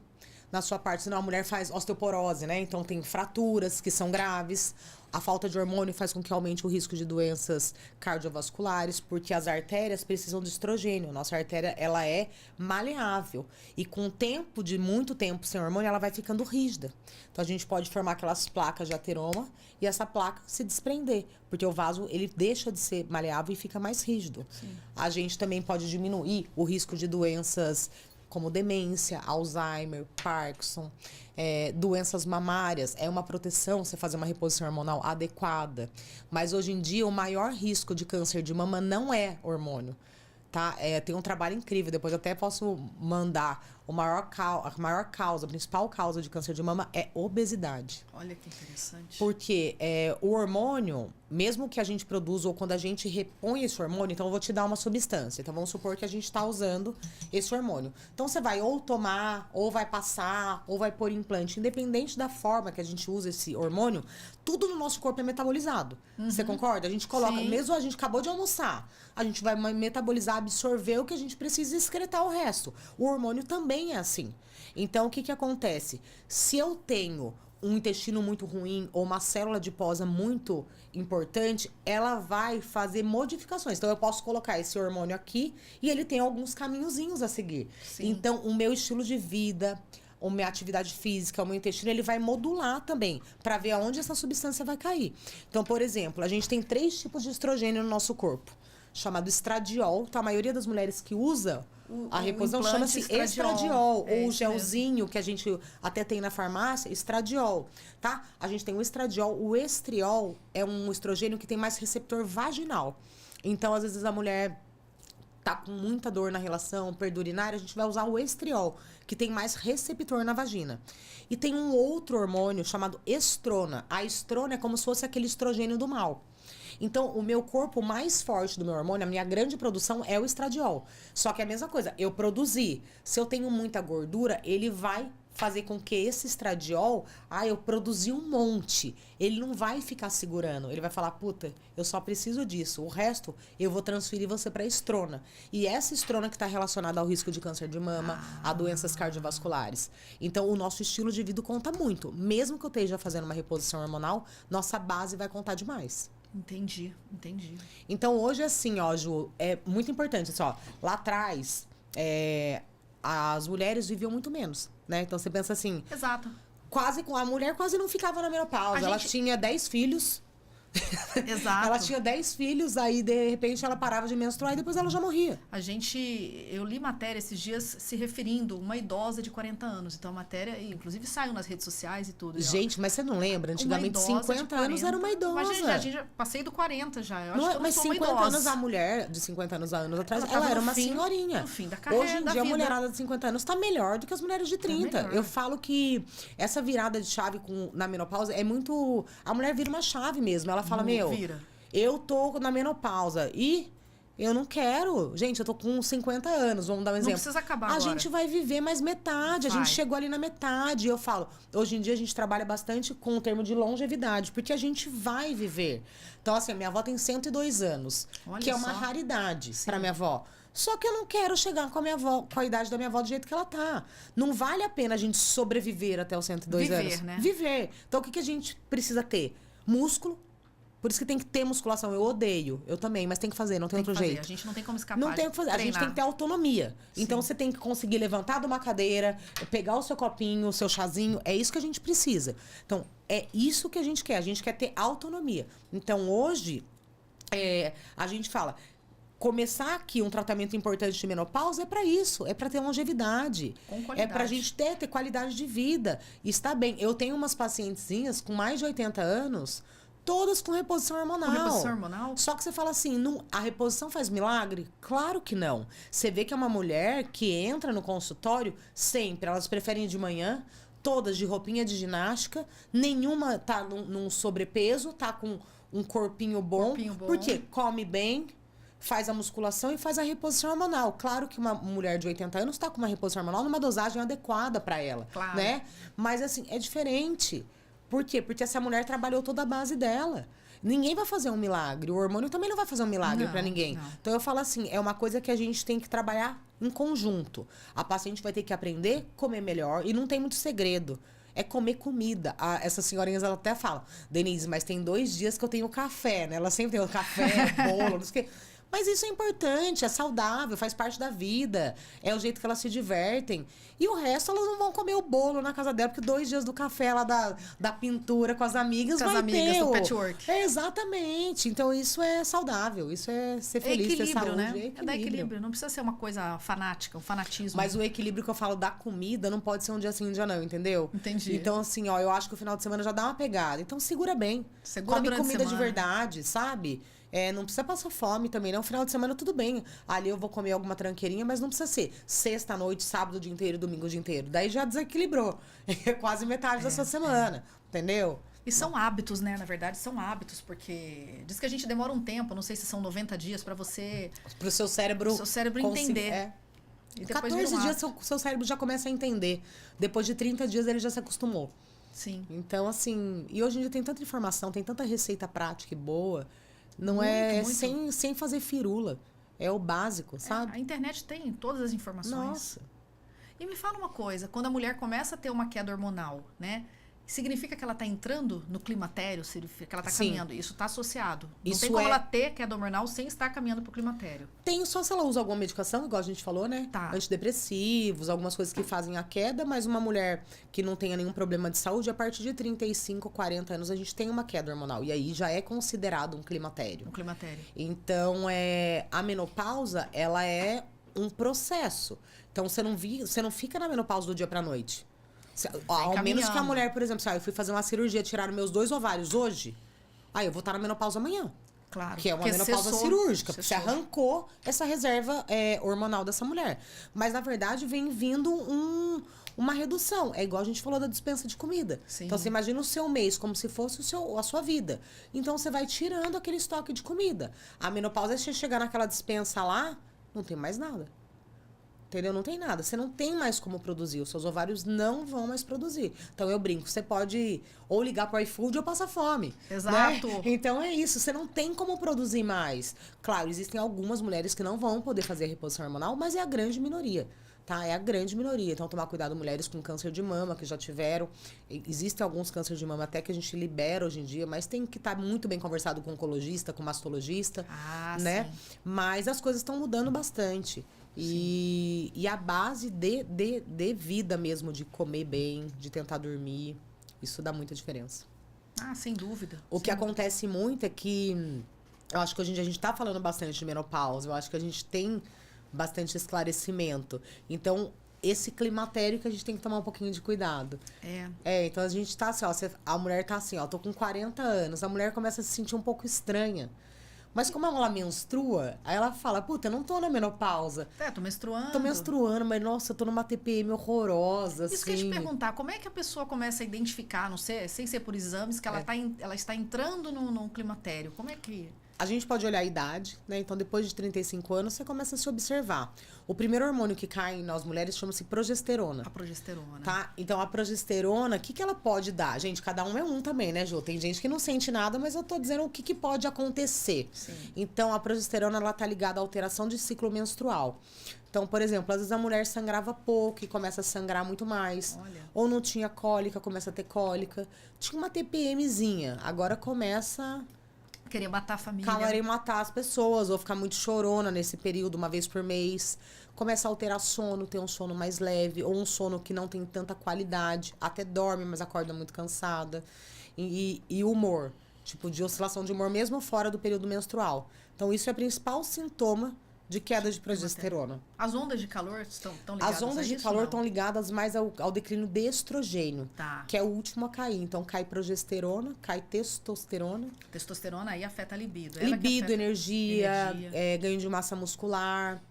S2: na sua parte. Senão a mulher faz osteoporose, né? Então tem fraturas que são graves. A falta de hormônio faz com que aumente o risco de doenças cardiovasculares, porque as artérias precisam de estrogênio. Nossa artéria, ela é maleável. E com o tempo, de muito tempo sem hormônio, ela vai ficando rígida. Então a gente pode formar aquelas placas de ateroma e essa placa se desprender, porque o vaso, ele deixa de ser maleável e fica mais rígido. Sim. A gente também pode diminuir o risco de doenças como demência, Alzheimer, Parkinson, doenças mamárias. É uma proteção você fazer uma reposição hormonal adequada. Mas hoje em dia o maior risco de câncer de mama não é hormônio. Tá? Tem um trabalho incrível, depois eu até posso mandar. A maior causa, a principal causa de câncer de mama é obesidade.
S1: Olha que interessante.
S2: Porque o hormônio, mesmo que a gente produza ou quando a gente repõe esse hormônio, então eu vou te dar uma substância. Então vamos supor que a gente está usando esse hormônio. Então você vai ou tomar, ou vai passar, ou vai pôr implante. Independente da forma que a gente usa esse hormônio, tudo no nosso corpo é metabolizado. Você concorda? A gente coloca, mesmo a gente acabou de almoçar, a gente vai metabolizar, absorver o que a gente precisa e excretar o resto. O hormônio também é assim. Então, o que acontece? Se eu tenho um intestino muito ruim ou uma célula adiposa muito importante, ela vai fazer modificações. Então, eu posso colocar esse hormônio aqui e ele tem alguns caminhozinhos a seguir. Sim. Então, o meu estilo de vida, a minha atividade física, o meu intestino, ele vai modular também, para ver aonde essa substância vai cair. Então, por exemplo, a gente tem 3 tipos de estrogênio no nosso corpo, chamado estradiol. Então, a maioria das mulheres que usa a reposição chama-se estradiol, ou o gelzinho mesmo, que a gente até tem na farmácia, estradiol, tá? A gente tem o estradiol, o estriol é um estrogênio que tem mais receptor vaginal. Então, às vezes, a mulher tá com muita dor na relação, perda urinária, a gente vai usar o estriol, que tem mais receptor na vagina. E tem um outro hormônio chamado estrona. A estrona é como se fosse aquele estrogênio do mal. Então, o meu corpo mais forte do meu hormônio, a minha grande produção é o estradiol. Só que é a mesma coisa, eu produzi. Se eu tenho muita gordura, ele vai fazer com que esse estradiol, eu produzi um monte. Ele não vai ficar segurando. Ele vai falar, puta, eu só preciso disso. O resto, eu vou transferir você para estrona. E essa estrona que está relacionada ao risco de câncer de mama, a doenças cardiovasculares. Então, o nosso estilo de vida conta muito. Mesmo que eu esteja fazendo uma reposição hormonal, nossa base vai contar demais.
S1: Entendi.
S2: Então, hoje, assim, ó, Ju, é muito importante. Assim, ó, lá atrás, as mulheres viviam muito menos, né? Então, você pensa assim...
S1: Exato.
S2: A mulher quase não ficava na menopausa. Ela tinha 10 filhos.
S1: Exato.
S2: Ela tinha 10 filhos, aí de repente ela parava de menstruar e depois ela já morria.
S1: Eu li matéria esses dias se referindo a uma idosa de 40 anos. Então a matéria, inclusive saiu nas redes sociais e tudo.
S2: Gente, mas você não lembra? Antigamente 50 anos era uma idosa.
S1: Mas a gente já passei do 40 já. Eu acho que eu não
S2: mas
S1: sou
S2: 50
S1: uma idosa.
S2: anos, a mulher de 50 anos atrás,
S1: Ela
S2: ela era uma
S1: fim,
S2: senhorinha.
S1: no fim da carreira,
S2: Hoje em dia, a mulherada de 50 anos tá melhor do que as mulheres de 30. Eu falo que essa virada de chave na menopausa é muito... A mulher vira uma chave mesmo. Ela fala, eu tô na menopausa e eu não quero. Gente, eu tô com 50 anos, vamos dar um exemplo.
S1: Não precisa acabar agora.
S2: A gente vai viver mais metade, a gente chegou ali na metade. Eu falo, hoje em dia a gente trabalha bastante com o termo de longevidade, porque a gente vai viver. Então, assim, a minha avó tem 102 anos, que é uma raridade pra minha avó. Só que eu não quero chegar com a minha avó, com a idade da minha avó do jeito que ela tá. Não vale a pena a gente sobreviver até os 102 anos.
S1: Viver, né?
S2: Viver. Então, o que a gente precisa ter? Músculo. Por isso que tem que ter musculação. Eu odeio. Eu também, mas tem que fazer, não tem outro jeito.
S1: A gente não tem como escapar.
S2: Não tem o que fazer. A gente tem que ter autonomia. Sim. Então você tem que conseguir levantar de uma cadeira, pegar o seu copinho, o seu chazinho. É isso que a gente precisa. Então, é isso que a gente quer. A gente quer ter autonomia. Então, hoje, a gente fala... Começar aqui um tratamento importante de menopausa é para isso, é para ter longevidade.
S1: Com qualidade.
S2: É para a gente ter qualidade de vida. E está bem. Eu tenho umas pacientezinhas com mais de 80 anos... Todas com reposição hormonal.
S1: Com reposição hormonal?
S2: Só que você fala assim, a reposição faz milagre? Claro que não. Você vê que é uma mulher que entra no consultório sempre. Elas preferem ir de manhã, todas de roupinha de ginástica. Nenhuma tá num sobrepeso, tá com um corpinho bom. Porque come bem, faz a musculação e faz a reposição hormonal. Claro que uma mulher de 80 anos tá com uma reposição hormonal numa dosagem adequada para ela.
S1: Claro.
S2: Né? Mas assim, é diferente. Por quê? Porque essa mulher trabalhou toda a base dela. Ninguém vai fazer um milagre. O hormônio também não vai fazer um milagre para ninguém. Não. Então, eu falo assim, é uma coisa que a gente tem que trabalhar em conjunto. A paciente vai ter que aprender a comer melhor e não tem muito segredo. É comer comida. Essas senhorinhas, ela até falam, Denise, mas tem 2 dias que eu tenho café, né? Ela sempre tem o café, bolo, não sei o quê. Mas isso é importante, é saudável, faz parte da vida. É o jeito que elas se divertem. E o resto, elas não vão comer o bolo na casa dela, porque 2 dias do café lá da pintura com as amigas
S1: com
S2: vai
S1: as amigas
S2: ter
S1: do patchwork.
S2: Exatamente. Então, isso é saudável. Isso é ser feliz, ter saúde.
S1: Né? É dar equilíbrio. Não precisa ser uma coisa fanática, um fanatismo.
S2: Mas o equilíbrio que eu falo da comida não pode ser um dia sim, um dia não, entendeu?
S1: Entendi.
S2: Então, assim, eu acho que o final de semana já dá uma pegada. Então, segura bem. Come comida de verdade, sabe? Não precisa passar fome também, não. Final de semana, tudo bem. Ali eu vou comer alguma tranqueirinha, mas não precisa ser sexta à noite, sábado o dia inteiro, domingo o dia inteiro. Daí já desequilibrou. É quase metade da sua semana, entendeu?
S1: E são hábitos, né? Na verdade, são hábitos, porque diz que a gente demora um tempo, não sei se são 90 dias para você...
S2: Pro seu cérebro...
S1: Pro seu cérebro entender.
S2: E 14 dias seu cérebro já começa a entender. Depois de 30 dias ele já se acostumou.
S1: Sim.
S2: Então, assim... E hoje em dia tem tanta informação, tem tanta receita prática e boa... Não muito. Sem fazer firula. É o básico, sabe?
S1: A internet tem todas as informações.
S2: Nossa.
S1: E me fala uma coisa, quando a mulher começa a ter uma queda hormonal, né? Significa que ela está entrando no climatério, significa que ela está caminhando. Isso está associado. Não tem como ela ter queda hormonal sem estar caminhando para o climatério.
S2: Tem, só se ela usa alguma medicação, igual a gente falou, né?
S1: Tá.
S2: Antidepressivos, algumas coisas que fazem a queda, mas uma mulher que não tenha nenhum problema de saúde, a partir de 35, 40 anos, a gente tem uma queda hormonal. E aí já é considerado um climatério.
S1: Um climatério.
S2: Então, a menopausa, ela é um processo. Então, você não fica na menopausa do dia pra noite. Ao menos que a mulher, por exemplo, eu fui fazer uma cirurgia, tiraram meus 2 ovários hoje, aí eu vou estar na menopausa amanhã.
S1: Claro.
S2: Que é uma menopausa cirúrgica, porque você arrancou essa reserva hormonal dessa mulher. Mas, na verdade, vem vindo uma redução. É igual a gente falou da dispensa de comida.
S1: Sim.
S2: Então, você imagina o seu mês como se fosse a sua vida. Então, você vai tirando aquele estoque de comida. A menopausa é você chegar naquela dispensa lá, não tem mais nada. Entendeu? Não tem nada. Você não tem mais como produzir. Os seus ovários não vão mais produzir. Então, eu brinco. Você pode ou ligar para o iFood ou passar fome.
S1: Exato.
S2: Né? Então, é isso. Você não tem como produzir mais. Claro, existem algumas mulheres que não vão poder fazer a reposição hormonal, mas é a grande minoria. Tá? É a grande minoria. Então, tomar cuidado, mulheres com câncer de mama, que já tiveram. Existem alguns cânceres de mama até que a gente libera hoje em dia, mas tem que estar muito bem conversado com o oncologista, com o mastologista. Né? Sim. Mas as coisas estão mudando bastante. E a base de vida mesmo, de comer bem, de tentar dormir, isso dá muita diferença.
S1: Ah, sem dúvida.
S2: O que acontece muito é que eu acho que hoje em dia a gente tá falando bastante de menopausa, eu acho que a gente tem bastante esclarecimento. Então, esse climatério que a gente tem que tomar um pouquinho de cuidado. Então a gente tá assim, ó, a mulher tá assim, ó, tô com 40 anos, a mulher começa a se sentir um pouco estranha. Mas como ela menstrua, aí ela fala, puta, eu não tô na menopausa.
S1: Tô menstruando.
S2: Tô menstruando, mas nossa, eu tô numa TPM horrorosa,
S1: Isso que eu ia te perguntar, como é que a pessoa começa a identificar, não sei, sem ser por exames, que ela, ela está entrando num climatério? Como é que...
S2: A gente pode olhar a idade, né? Então, depois de 35 anos, você começa a se observar. O primeiro hormônio que cai em nós mulheres chama-se progesterona.
S1: A progesterona.
S2: Tá? Então, a progesterona, o que ela pode dar? Gente, cada um é um também, né, Ju? Tem gente que não sente nada, mas eu tô dizendo o que pode acontecer.
S1: Sim.
S2: Então, a progesterona, ela tá ligada à alteração de ciclo menstrual. Então, por exemplo, às vezes a mulher sangrava pouco e começa a sangrar muito mais.
S1: Olha.
S2: Ou não tinha cólica, começa a ter cólica. Tinha uma TPMzinha, agora começa...
S1: Querer matar a família.
S2: Querer matar as pessoas, ou ficar muito chorona nesse período, uma vez por mês. Começa a alterar sono, ter um sono mais leve, ou um sono que não tem tanta qualidade. Até dorme, mas acorda muito cansada. E humor, tipo de oscilação de humor, mesmo fora do período menstrual. Então, isso é o principal sintoma de queda de progesterona.
S1: As ondas de calor estão ligadas
S2: As ondas
S1: a
S2: de
S1: isso,
S2: calor
S1: não?
S2: estão ligadas mais ao declínio de estrogênio,
S1: Tá.
S2: que é o último a cair. Então, cai progesterona, cai testosterona.
S1: Testosterona aí afeta a libido. Ela que
S2: Libido,
S1: afeta
S2: energia. Ganho de massa muscular.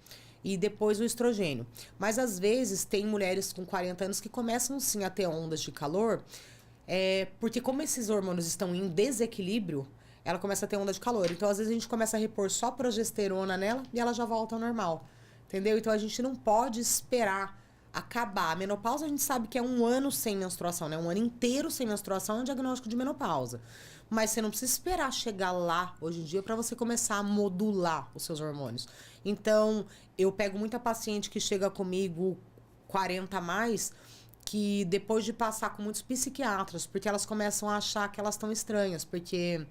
S2: E depois o estrogênio. Mas, às vezes, tem mulheres com 40 anos que começam, sim, a ter ondas de calor. Porque como esses hormônios estão em desequilíbrio, ela começa a ter onda de calor. Então, às vezes, a gente começa a repor só progesterona nela e ela já volta ao normal. Entendeu? Então, a gente não pode esperar acabar. A menopausa, a gente sabe que é 1 ano sem menstruação, né? 1 ano inteiro sem menstruação é um diagnóstico de menopausa. Mas você não precisa esperar chegar lá, hoje em dia, para você começar a modular os seus hormônios. Então, eu pego muita paciente que chega comigo 40 a mais, que depois de passar com muitos psiquiatras, porque elas começam a achar que elas estão estranhas, porque...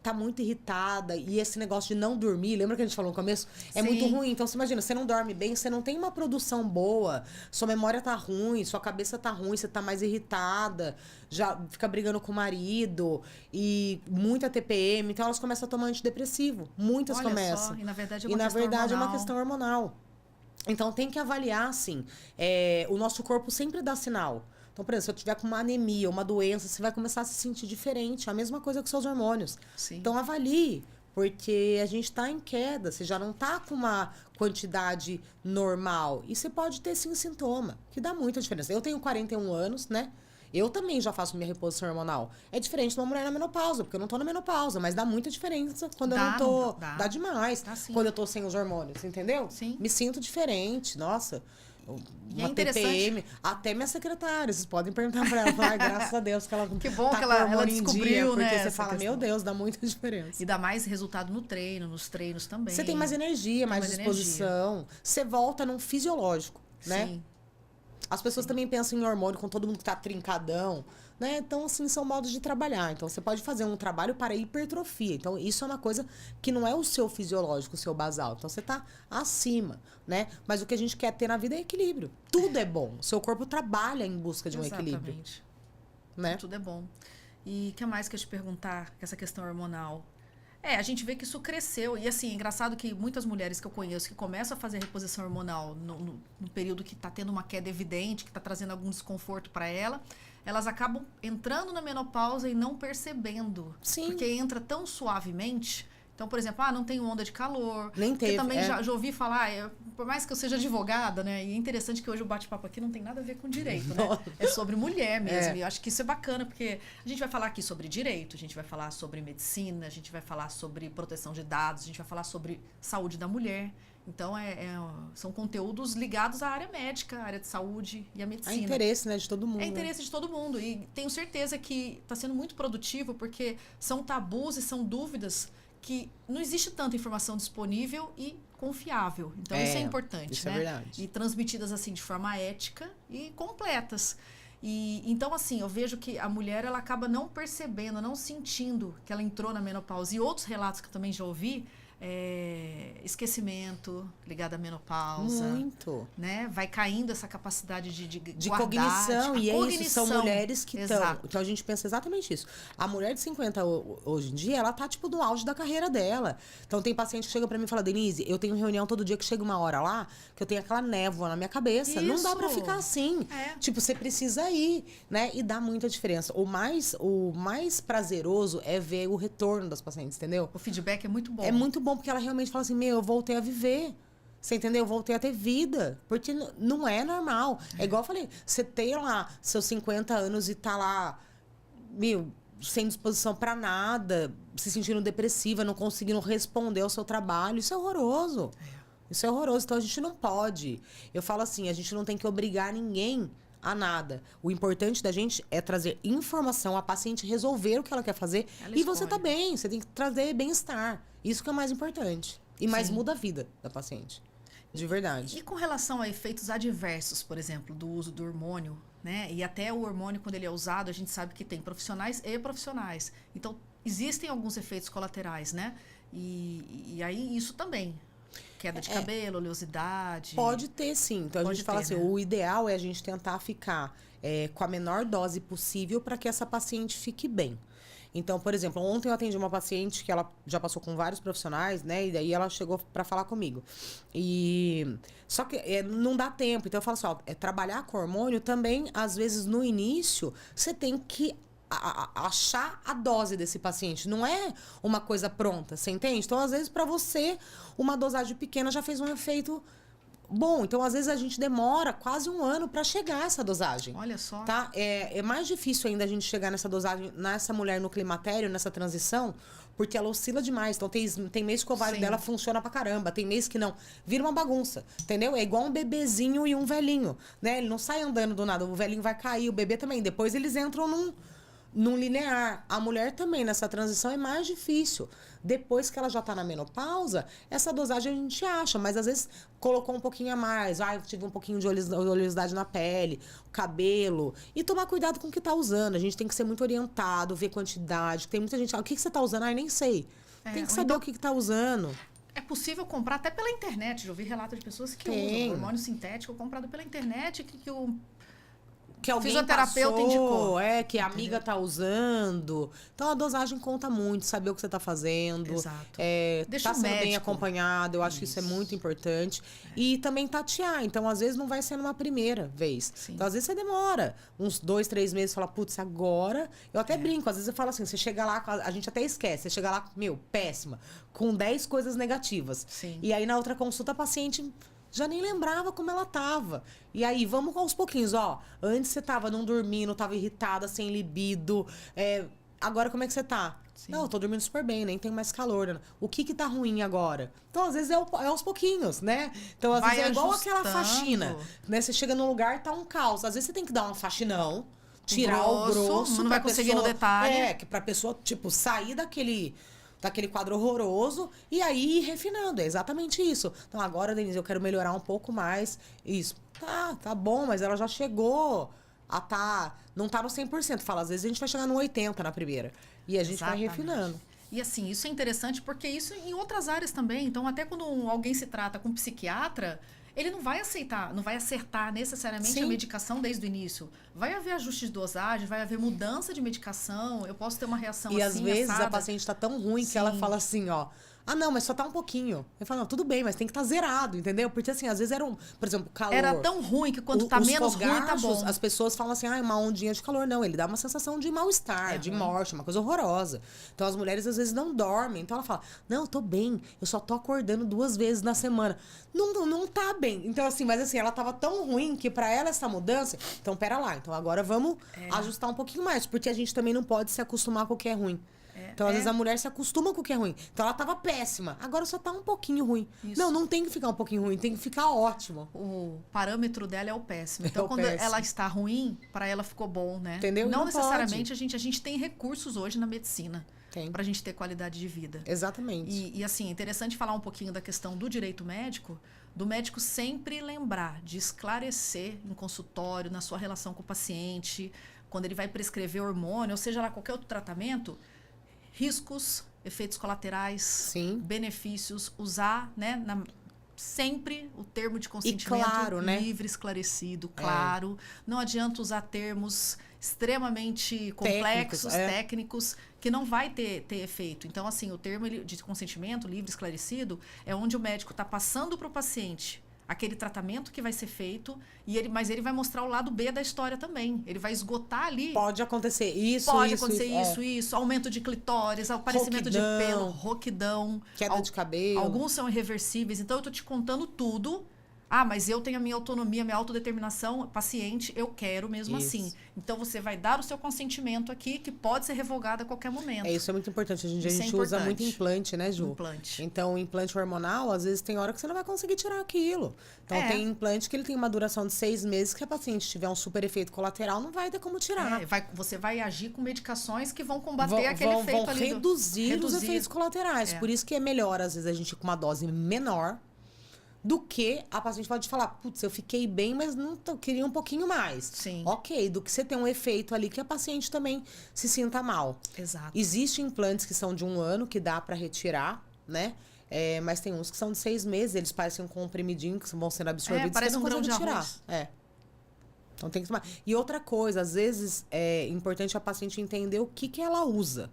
S2: tá muito irritada, e esse negócio de não dormir, lembra que a gente falou no começo? É
S1: Sim.
S2: muito ruim. Então, você imagina, você não dorme bem, você não tem uma produção boa, sua memória tá ruim, sua cabeça tá ruim, você tá mais irritada, já fica brigando com o marido, e muita TPM, então elas começam a tomar antidepressivo. Muitas
S1: Olha
S2: começam.
S1: só, e na verdade
S2: É uma questão hormonal. Então, tem que avaliar, assim, o nosso corpo sempre dá sinal. Então, por exemplo, se eu tiver com uma anemia, uma doença, você vai começar a se sentir diferente. A mesma coisa com seus hormônios.
S1: Sim.
S2: Então, avalie, porque a gente está em queda. Você já não está com uma quantidade normal. E você pode ter, sim, sintoma, que dá muita diferença. Eu tenho 41 anos, né? Eu também já faço minha reposição hormonal. É diferente de uma mulher na menopausa, porque eu não tô na menopausa, mas dá muita diferença quando eu não tô. Dá demais.
S1: Dá sim.
S2: Quando eu tô sem os hormônios, entendeu?
S1: Sim.
S2: Me sinto diferente. Nossa.
S1: E
S2: Uma
S1: é interessante.
S2: TPM, até minha secretária, vocês podem perguntar pra ela, falar, graças a Deus que ela
S1: Que bom
S2: tá
S1: que
S2: com
S1: ela
S2: hormônio em
S1: descobriu,
S2: dia, porque
S1: né,
S2: você
S1: essa
S2: fala,
S1: questão.
S2: meu Deus, dá muita diferença.
S1: E dá mais resultado no treino, nos treinos também.
S2: Você tem mais energia, mais disposição. Você volta num fisiológico, né?
S1: Sim.
S2: As pessoas também pensam em hormônio com todo mundo que tá trincadão, né? Então, assim, são modos de trabalhar. Então, você pode fazer um trabalho para hipertrofia. Então, isso é uma coisa que não é o seu fisiológico, o seu basal. Então, você tá acima, né? Mas o que a gente quer ter na vida é equilíbrio. Tudo é bom. O seu corpo trabalha em busca de um equilíbrio.
S1: Exatamente.
S2: Né?
S1: Tudo é bom. E o que mais que eu te perguntar, essa questão hormonal? A gente vê que isso cresceu. E assim, é engraçado que muitas mulheres que eu conheço que começam a fazer reposição hormonal no período que está tendo uma queda evidente, que está trazendo algum desconforto para ela, elas acabam entrando na menopausa e não percebendo.
S2: Sim.
S1: Porque entra tão suavemente. Então, por exemplo, não tem onda de calor.
S2: Nem teve.
S1: Eu também já ouvi falar, por mais que eu seja advogada, né? E é interessante que hoje o bate-papo aqui não tem nada a ver com direito, né? É sobre mulher mesmo. E eu acho que isso é bacana, porque a gente vai falar aqui sobre direito, a gente vai falar sobre medicina, a gente vai falar sobre proteção de dados, a gente vai falar sobre saúde da mulher. Então, são conteúdos ligados à área médica, à área de saúde e à medicina.
S2: É interesse, né, de todo mundo.
S1: É interesse de todo mundo. E tenho certeza que está sendo muito produtivo, porque são tabus e são dúvidas que não existe tanta informação disponível e confiável. Então, isso é importante,
S2: isso
S1: né?
S2: É verdade.
S1: E transmitidas, assim, de forma ética e completas. E, então, assim, eu vejo que a mulher, ela acaba não percebendo, não sentindo que ela entrou na menopausa. E outros relatos que eu também já ouvi, esquecimento ligado à menopausa.
S2: Muito.
S1: Né? Vai caindo essa capacidade de guardar,
S2: cognição, e é isso, são mulheres que estão...
S1: Exato.
S2: Então, a gente pensa exatamente isso. A mulher de 50 hoje em dia, ela tá, tipo, no auge da carreira dela. Então, tem paciente que chega pra mim e fala, Denise, eu tenho reunião todo dia que chega uma hora lá, que eu tenho aquela névoa na minha cabeça. Não dá pra ficar assim. Tipo, você precisa ir, né? E dá muita diferença. O mais prazeroso é ver o retorno das pacientes, entendeu?
S1: O feedback é muito bom.
S2: É muito bom, porque ela realmente fala assim, eu voltei a viver. Você entendeu? Eu voltei a ter vida. Porque não é normal. É igual eu falei, você tem lá seus 50 anos e tá lá, sem disposição pra nada, se sentindo depressiva, não conseguindo responder ao seu trabalho. Isso é horroroso. Isso é horroroso. Então, a gente não pode. Eu falo assim, a gente não tem que obrigar ninguém a nada. O importante da gente é trazer informação, a paciente resolver o que ela quer fazer. E você tá bem. Você tem que trazer bem-estar. Isso que é o mais importante. E mais muda a vida da paciente. De verdade.
S1: E com relação a efeitos adversos, por exemplo, do uso do hormônio, né? E até o hormônio, quando ele é usado, a gente sabe que tem profissionais e profissionais. Então, existem alguns efeitos colaterais, né? E aí, isso também. Queda de cabelo, oleosidade.
S2: Pode ter, sim. Então, a gente fala assim,
S1: né?
S2: o ideal é a gente tentar ficar com a menor dose possível para que essa paciente fique bem. Então, por exemplo, ontem eu atendi uma paciente que ela já passou com vários profissionais, né? E daí ela chegou para falar comigo. Só que não dá tempo. Então, eu falo assim, trabalhar com hormônio também, às vezes, no início, você tem que achar a dose desse paciente. Não é uma coisa pronta, você entende? Então, às vezes, para você, uma dosagem pequena já fez um efeito bom. Então, às vezes, a gente demora quase 1 ano para chegar a essa dosagem.
S1: Olha só.
S2: Tá? É mais difícil ainda a gente chegar nessa dosagem, nessa mulher no climatério, nessa transição, porque ela oscila demais. Então, tem mês que o ovário dela funciona pra caramba, tem mês que não. Vira uma bagunça, entendeu? É igual um bebezinho e um velhinho, né? Ele não sai andando do nada, o velhinho vai cair, o bebê também. Depois eles entram num linear. A mulher também, nessa transição, é mais difícil. Depois que ela já tá na menopausa, essa dosagem a gente acha, mas às vezes colocou um pouquinho a mais. Eu tive um pouquinho de oleosidade na pele, o cabelo. E tomar cuidado com o que tá usando. A gente tem que ser muito orientado, ver quantidade. Tem muita gente, o que você tá usando? Nem sei. Tem que saber o que tá usando.
S1: É possível comprar até pela internet. Já ouvi relatos de pessoas que usam hormônio sintético comprado pela internet, que alguém
S2: fisioterapeuta
S1: indicou.
S2: Que a amiga tá usando. Então, a dosagem conta muito, saber o que você tá fazendo.
S1: Exato.
S2: Tá sendo bem acompanhado, eu acho que isso é muito importante. E também tatear. Então, às vezes, não vai ser numa primeira vez.
S1: Sim.
S2: Então, às vezes, você demora uns 2, 3 meses e fala, putz, agora... Eu até brinco, às vezes eu falo assim, você chega lá, a gente até esquece, você chega lá, péssima, com 10 coisas negativas.
S1: Sim.
S2: E aí, na outra consulta, a paciente... já nem lembrava como ela tava. E aí, vamos aos pouquinhos, antes você tava não dormindo, tava irritada, sem libido. Agora, como é que você tá? Sim. Não, eu tô dormindo super bem, nem tenho mais calor. Né? O que tá ruim agora? Então, às vezes, é aos pouquinhos, né? Então, às vezes, é igual aquela faxina. Né? Você chega num lugar, tá um caos. Às vezes, você tem que dar uma faxinão, tirar o grosso.
S1: Não vai conseguir no detalhe.
S2: Que pra pessoa, sair daquele quadro horroroso e aí ir refinando. É exatamente isso. Então, agora, Denise, eu quero melhorar um pouco mais. Isso. Tá bom, mas ela já chegou não tá no 100%. Fala, às vezes a gente vai chegar no 80% na primeira. E a gente vai refinando.
S1: E assim, isso é interessante porque isso em outras áreas também. Então, até quando alguém se trata com um psiquiatra, ele não vai acertar necessariamente a medicação desde o início. Vai haver ajuste de dosagem, vai haver mudança de medicação, eu posso ter uma reação assim,
S2: às vezes
S1: assada.
S2: A paciente tá tão ruim que ela fala assim, não, mas só tá um pouquinho. Eu falo, não, tudo bem, mas tem que estar zerado, entendeu? Porque assim, às vezes por exemplo, calor.
S1: Era tão ruim que quando tá menos ruim, tá bom.
S2: As pessoas falam assim, uma ondinha de calor. Não, ele dá uma sensação de mal-estar, de morte, uma coisa horrorosa. Então, as mulheres às vezes não dormem. Então, ela fala, não, eu tô bem, eu só tô acordando 2 vezes na semana. Não tá bem. Então, assim, mas assim, ela tava tão ruim que pra ela essa mudança... Então, pera lá. Então, agora vamos ajustar um pouquinho mais. Porque a gente também não pode se acostumar com o que é ruim. Então, às vezes, a mulher se acostuma com o que é ruim. Então, ela tava péssima. Agora só tá um pouquinho ruim. Isso. Não tem que ficar um pouquinho ruim. Tem que ficar ótimo.
S1: O parâmetro dela é o péssimo. Então, quando ela está ruim, para ela ficou bom, né?
S2: Entendeu?
S1: Não necessariamente. A gente tem recursos hoje na medicina.
S2: Tem.
S1: Pra gente ter qualidade de vida.
S2: Exatamente.
S1: E assim, é interessante falar um pouquinho da questão do direito médico, do médico sempre lembrar de esclarecer em consultório, na sua relação com o paciente, quando ele vai prescrever hormônio, ou seja lá, qualquer outro tratamento, riscos efeitos colaterais,
S2: Sim.
S1: benefícios, usar, né, sempre o termo de consentimento
S2: claro, né?
S1: livre, esclarecido, claro. Não adianta usar termos extremamente complexos, técnicos, que não vai ter efeito. Então, assim, o termo de consentimento livre, esclarecido, é onde o médico está passando para o paciente aquele tratamento que vai ser feito, mas ele vai mostrar o lado B da história também. Ele vai esgotar ali.
S2: Pode acontecer isso,
S1: isso. Aumento de clitóris, aparecimento de pelo, roquidão.
S2: Queda de cabelo.
S1: Alguns são irreversíveis. Então, eu tô te contando tudo. Ah, mas eu tenho a minha autonomia, a minha autodeterminação. Paciente, eu quero mesmo assim. Então, você vai dar o seu consentimento aqui, que pode ser revogado a qualquer momento.
S2: Isso é muito importante. Hoje em dia a gente usa muito implante, né, Ju?
S1: Implante.
S2: Então, o implante hormonal, às vezes, tem hora que você não vai conseguir tirar aquilo. Então, tem implante que ele tem uma duração de 6 meses, que a paciente tiver um super efeito colateral, não vai ter como tirar.
S1: Você vai agir com medicações que vão combater aquele efeito
S2: vão
S1: ali.
S2: Reduzir os efeitos colaterais. Por isso que é melhor, às vezes, a gente ir com uma dose menor, do que a paciente pode falar, putz, eu fiquei bem, mas queria um pouquinho mais.
S1: Sim.
S2: Ok, do que você ter um efeito ali que a paciente também se sinta mal.
S1: Exato.
S2: Existem implantes que são de 1 ano, que dá para retirar, né? Mas tem uns que são de 6 meses, eles parecem um comprimidinho, que vão sendo absorvidos,
S1: parece
S2: que não
S1: grão de
S2: tirar.
S1: arroz.
S2: Então tem que tomar. E outra coisa, às vezes é importante a paciente entender o que ela usa.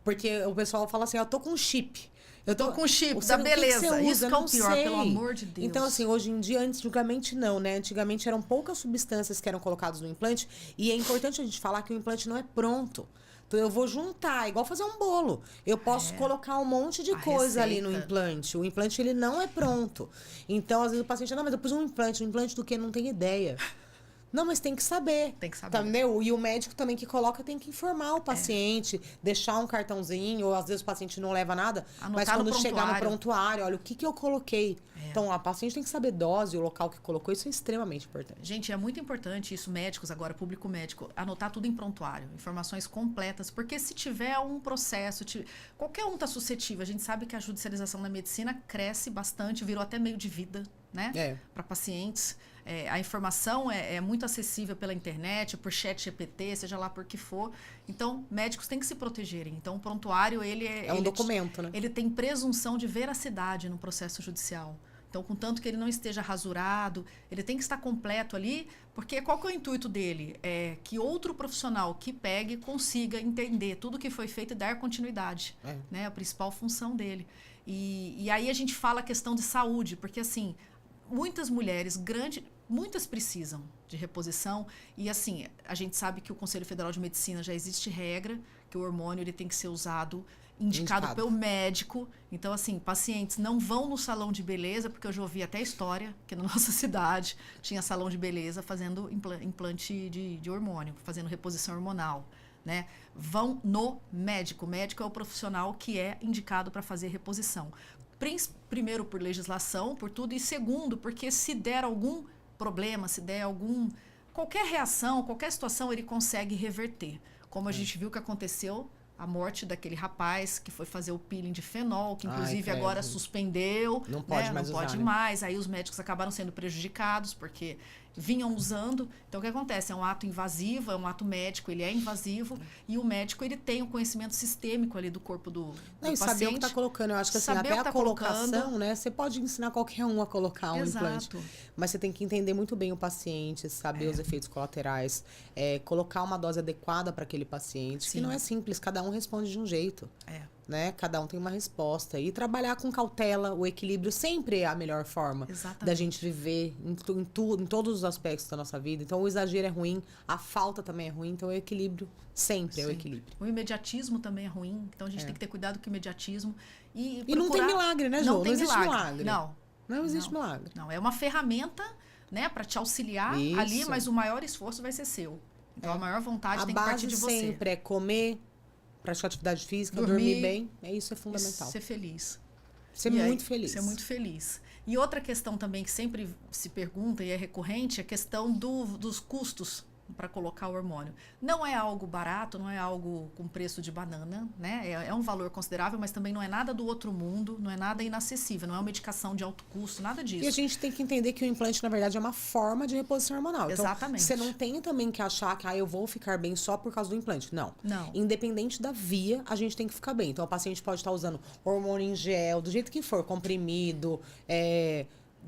S2: Porque o pessoal fala assim, eu tô com chip. Eu tô com chip
S1: da beleza.
S2: Isso
S1: que é o pior, pelo amor de Deus.
S2: Então, assim, hoje em dia, antigamente não, né? Antigamente eram poucas substâncias que eram colocadas no implante. E é importante a gente falar que o implante não é pronto. Então, eu vou juntar, igual fazer um bolo. Eu posso colocar um monte de coisa ali no implante. O implante, ele não é pronto. Então, às vezes o paciente, não, mas eu pus um implante do que? Não tem ideia. Não, mas tem que saber.
S1: Tem que saber.
S2: Entendeu? E o médico também que coloca tem que informar o paciente, deixar um cartãozinho, ou às vezes o paciente não leva nada, mas quando chegar no prontuário, olha, o que eu coloquei. Então, a paciente tem que saber dose, o local que colocou, isso é extremamente importante.
S1: Gente, é muito importante isso, médicos agora, público médico, anotar tudo em prontuário, informações completas, porque se tiver um processo, qualquer um está suscetível, a gente sabe que a judicialização da medicina cresce bastante, virou até meio de vida, né? Para pacientes. A informação é muito acessível pela internet, por chat GPT, seja lá por que for. Então, médicos têm que se protegerem. Então, o prontuário, ele
S2: documento, né?
S1: Ele tem presunção de veracidade no processo judicial. Então, contanto que ele não esteja rasurado, ele tem que estar completo ali, porque qual que é o intuito dele? É que outro profissional que pegue consiga entender tudo que foi feito e dar continuidade. Né? A principal função dele. E aí a gente fala a questão de saúde, porque assim, muitas mulheres, muitas precisam de reposição e assim, a gente sabe que o Conselho Federal de Medicina já existe regra que o hormônio ele tem que ser usado indicado pelo médico. Então assim, pacientes não vão no salão de beleza, porque eu já ouvi até história que na nossa cidade tinha salão de beleza fazendo implante de hormônio, fazendo reposição hormonal, né? Vão no médico. O médico é o profissional que é indicado para fazer reposição. Primeiro por legislação, por tudo, e segundo, porque se der algum problema, se der qualquer reação, qualquer situação, ele consegue reverter. Como a gente viu que aconteceu, a morte daquele rapaz que foi fazer o peeling de fenol, que inclusive agora suspendeu. Não pode mais usar, não pode mais. Aí os médicos acabaram sendo prejudicados, porque vinham usando. Então, o que acontece? É um ato invasivo, é um ato médico, ele é invasivo, e o médico, ele tem o conhecimento sistêmico ali do corpo do paciente.
S2: Saber o que está colocando. Eu acho que assim, até a colocação, né? Você pode ensinar qualquer um a colocar um implante. Mas você tem que entender muito bem o paciente, saber os efeitos colaterais, colocar uma dose adequada para aquele paciente, que não é simples, cada um responde de um jeito. Né? Cada um tem uma resposta. E trabalhar com cautela, o equilíbrio sempre é a melhor forma da gente viver em todos os aspectos da nossa vida. Então, o exagero é ruim, a falta também é ruim, então o equilíbrio sempre é o equilíbrio.
S1: O imediatismo também é ruim, então a gente tem que ter cuidado com o imediatismo. E
S2: não tem milagre, né, Jô? Não existe milagre.
S1: Não
S2: existe milagre.
S1: Não, é uma ferramenta, né, para te auxiliar ali, mas o maior esforço vai ser seu. Então, a maior vontade tem que partir de você.
S2: A base sempre é comer, praticar atividade física, dormir bem, isso é fundamental.
S1: Ser feliz.
S2: Ser muito feliz.
S1: Ser muito feliz. E outra questão também que sempre se pergunta e é recorrente é a questão dos custos para colocar o hormônio. Não é algo barato, não é algo com preço de banana, né? É um valor considerável, mas também não é nada do outro mundo, não é nada inacessível, não é uma medicação de alto custo, nada disso.
S2: E a gente tem que entender que o implante, na verdade, é uma forma de reposição hormonal. Então,
S1: Exatamente.
S2: você não tem também que achar que eu vou ficar bem só por causa do implante. Não.
S1: Não.
S2: Independente da via, a gente tem que ficar bem. Então, o paciente pode estar usando hormônio em gel, do jeito que for, comprimido,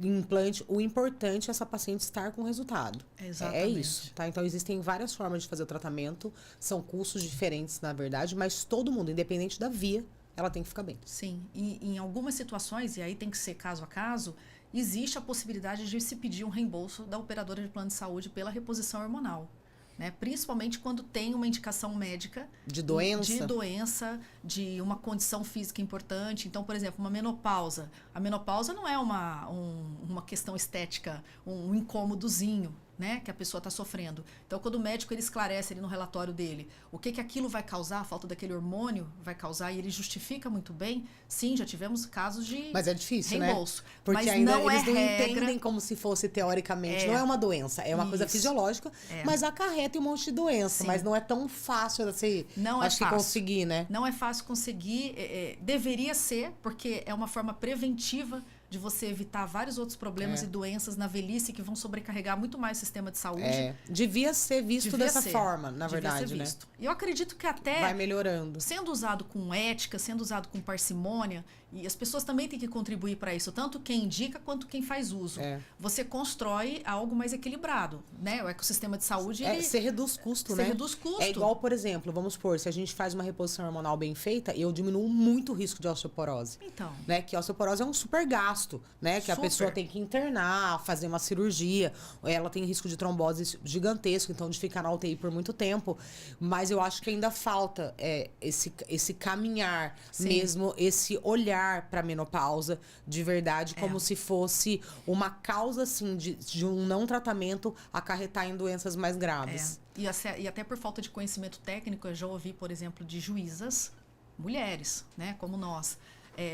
S2: implante. O importante é essa paciente estar com resultado.
S1: Exatamente.
S2: É isso, tá? Então, existem várias formas de fazer o tratamento. São custos diferentes, na verdade, mas todo mundo, independente da via, ela tem que ficar bem.
S1: Sim. E em algumas situações, e aí tem que ser caso a caso, existe a possibilidade de se pedir um reembolso da operadora de plano de saúde pela reposição hormonal. Né? Principalmente quando tem uma indicação médica
S2: De
S1: doença, de uma condição física importante. Então, por exemplo, uma menopausa. A menopausa não é uma questão estética, um incômodozinho, né, que a pessoa está sofrendo. Então, quando o médico ele esclarece ali no relatório dele o que aquilo vai causar, a falta daquele hormônio vai causar, e ele justifica muito bem, sim, já tivemos casos de
S2: Mas é difícil,
S1: reembolso.
S2: né? Porque
S1: mas
S2: ainda
S1: não
S2: eles
S1: é
S2: não
S1: regra.
S2: entendem como se fosse teoricamente. Não é uma doença, é uma coisa
S1: Isso.
S2: fisiológica, mas acarreta um monte de doença.
S1: Sim.
S2: Mas não é tão fácil assim,
S1: Não
S2: acho
S1: é
S2: que
S1: fácil.
S2: conseguir, né?
S1: Não é fácil conseguir, deveria ser, porque é uma forma preventiva de você evitar vários outros problemas e doenças na velhice que vão sobrecarregar muito mais o sistema de saúde.
S2: Devia ser visto
S1: Devia
S2: dessa
S1: ser.
S2: forma, na
S1: Devia
S2: verdade,
S1: ser
S2: né?
S1: visto. E eu acredito que até
S2: Vai melhorando.
S1: sendo usado com ética, sendo usado com parcimônia, e as pessoas também têm que contribuir para isso, tanto quem indica quanto quem faz uso. Você constrói algo mais equilibrado, né? O ecossistema de saúde...
S2: Você reduz custo,
S1: você
S2: né?
S1: reduz custo.
S2: É igual, por exemplo, vamos supor, se a gente faz uma reposição hormonal bem feita, eu diminuo muito o risco de osteoporose.
S1: Então.
S2: Né? Que a osteoporose é um super gasto, né? Que a pessoa tem que internar, fazer uma cirurgia, ela tem risco de trombose gigantesco, então de ficar na UTI por muito tempo. Mas eu acho que ainda falta esse caminhar mesmo, esse olhar para a menopausa de verdade, como se fosse uma causa assim de um não tratamento acarretar em doenças mais graves.
S1: E até por falta de conhecimento técnico, eu já ouvi, por exemplo, de juízas, mulheres, né, como nós.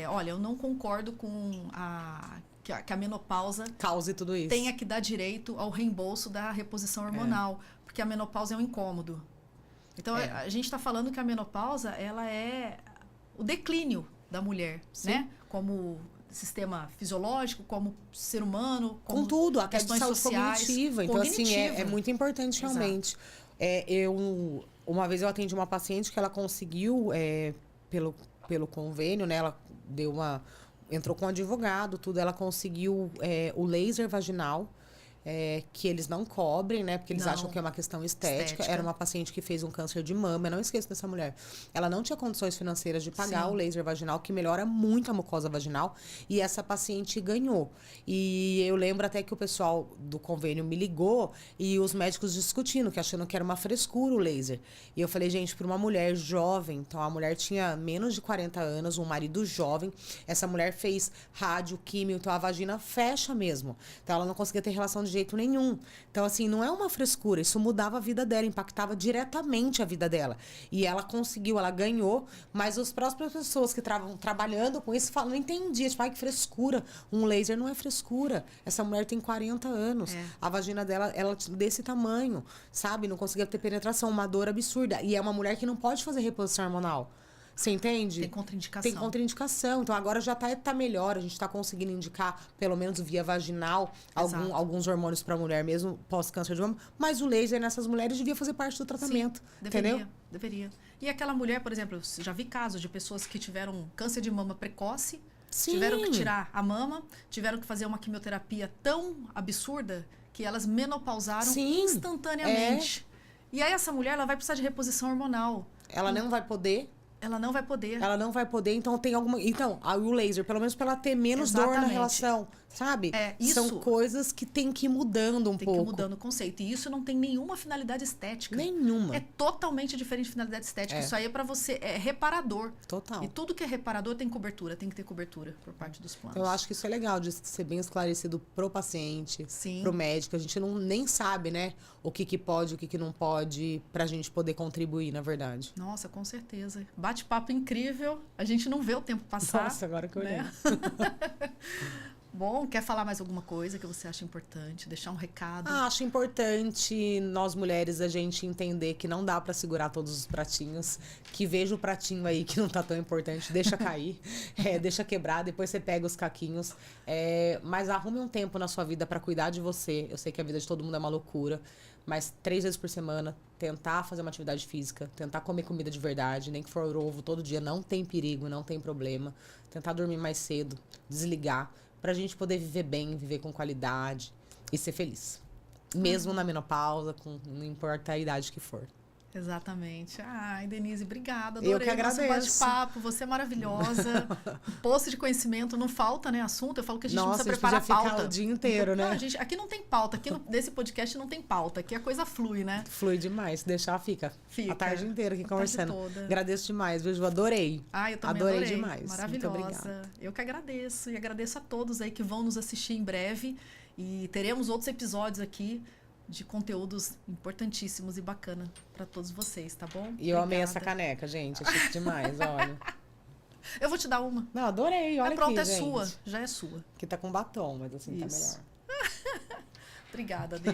S1: Olha, eu não concordo com que a menopausa
S2: cause tudo isso.
S1: Tenha que dar direito ao reembolso da reposição hormonal, porque a menopausa é um incômodo. Então, a gente está falando que a menopausa ela é o declínio da mulher, né? Como sistema fisiológico, como ser humano, como
S2: com tudo, até de
S1: questões
S2: saúde
S1: sociais,
S2: cognitiva. Então, assim, é muito importante realmente. Uma vez eu atendi uma paciente que ela conseguiu, pelo convênio, né? Ela entrou com um advogado, tudo, ela conseguiu o laser vaginal, que eles não cobrem, né? Porque eles acham que é uma questão estética. Era uma paciente que fez um câncer de mama. Eu não esqueço dessa mulher. Ela não tinha condições financeiras de pagar o laser vaginal, que melhora muito a mucosa vaginal. E essa paciente ganhou. E eu lembro até que o pessoal do convênio me ligou e os médicos discutindo, que achando que era uma frescura o laser. E eu falei, gente, para uma mulher jovem, então a mulher tinha menos de 40 anos, um marido jovem, essa mulher fez rádio, químio, então a vagina fecha mesmo. Então ela não conseguia ter relação de jeito nenhum. Então, assim, não é uma frescura. Isso mudava a vida dela, impactava diretamente a vida dela. E ela conseguiu, ela ganhou, mas as próprias pessoas que estavam trabalhando com isso falam, não entendi. Tipo, que frescura. Um laser não é frescura. Essa mulher tem 40 anos. A vagina dela, ela desse tamanho, sabe? Não conseguia ter penetração, uma dor absurda. E é uma mulher que não pode fazer reposição hormonal. Você entende?
S1: Tem contraindicação.
S2: Tem contraindicação. Então, agora já tá melhor. A gente tá conseguindo indicar, pelo menos via vaginal, alguns hormônios pra mulher mesmo, pós-câncer de mama. Mas o laser nessas mulheres devia fazer parte do tratamento.
S1: Sim,
S2: entendeu?
S1: Deveria. E aquela mulher, por exemplo, já vi casos de pessoas que tiveram câncer de mama precoce, tiveram que tirar a mama, tiveram que fazer uma quimioterapia tão absurda que elas menopausaram instantaneamente. E aí essa mulher, ela vai precisar de reposição hormonal.
S2: Ela não vai poder...
S1: Ela não vai poder.
S2: Ela não vai poder, então tem alguma... Então, o laser, pelo menos para ela ter menos dor na relação, sabe? São coisas que tem que ir mudando um pouco.
S1: Tem que ir mudando o conceito. E isso não tem nenhuma finalidade estética.
S2: Nenhuma.
S1: É totalmente diferente de finalidade estética. Isso aí é para você... É reparador.
S2: Total.
S1: E tudo que é reparador tem cobertura. Tem que ter cobertura por parte dos planos.
S2: Eu acho que isso é legal de ser bem esclarecido pro paciente, pro médico. A gente nem sabe, né? O que pode, o que não pode, pra gente poder contribuir, na verdade.
S1: Nossa, com certeza. Bate-papo incrível. A gente não vê o tempo passar.
S2: Nossa, agora que eu olhei.
S1: Bom, quer falar mais alguma coisa que você acha importante? Deixar um recado?
S2: Acho importante nós mulheres a gente entender que não dá pra segurar todos os pratinhos, que veja o pratinho aí que não tá tão importante, deixa cair, deixa quebrar, depois você pega os caquinhos, mas arrume um tempo na sua vida pra cuidar de você. Eu sei que a vida de todo mundo é uma loucura, mas 3 vezes por semana, tentar fazer uma atividade física, tentar comer comida de verdade, nem que for ovo todo dia, não tem perigo, não tem problema. Tentar dormir mais cedo, desligar, pra gente poder viver bem, viver com qualidade e ser feliz. Mesmo na menopausa, não importa a idade que for.
S1: Exatamente. Ai, Denise, obrigada.
S2: Eu
S1: Adorei
S2: que
S1: o nosso
S2: agradeço.
S1: bate-papo. Você é maravilhosa. Um poço de conhecimento. Não falta, né, assunto. Eu falo que a gente não
S2: Nossa,
S1: precisa
S2: a gente podia
S1: preparar
S2: ficar
S1: pauta.
S2: o dia inteiro, né?
S1: Não, aqui não tem pauta. Nesse podcast não tem pauta. Aqui a coisa flui, né?
S2: Flui demais. Se deixar, fica a tarde inteira aqui
S1: A
S2: conversando.
S1: tarde toda.
S2: Agradeço demais, viu, Ju? Adorei.
S1: Eu também
S2: adorei demais.
S1: Maravilhosa.
S2: Muito obrigada.
S1: Eu que agradeço. E agradeço a todos aí que vão nos assistir em breve. E teremos outros episódios aqui de conteúdos importantíssimos e bacana para todos vocês, tá bom?
S2: E eu amei essa caneca, gente. É chique demais, olha.
S1: Eu vou te dar uma.
S2: Não, adorei. Olha
S1: pronto,
S2: aqui,
S1: é
S2: gente.
S1: sua. Já é sua.
S2: Que tá com batom, mas assim
S1: Isso.
S2: tá melhor.
S1: Obrigada, Dê.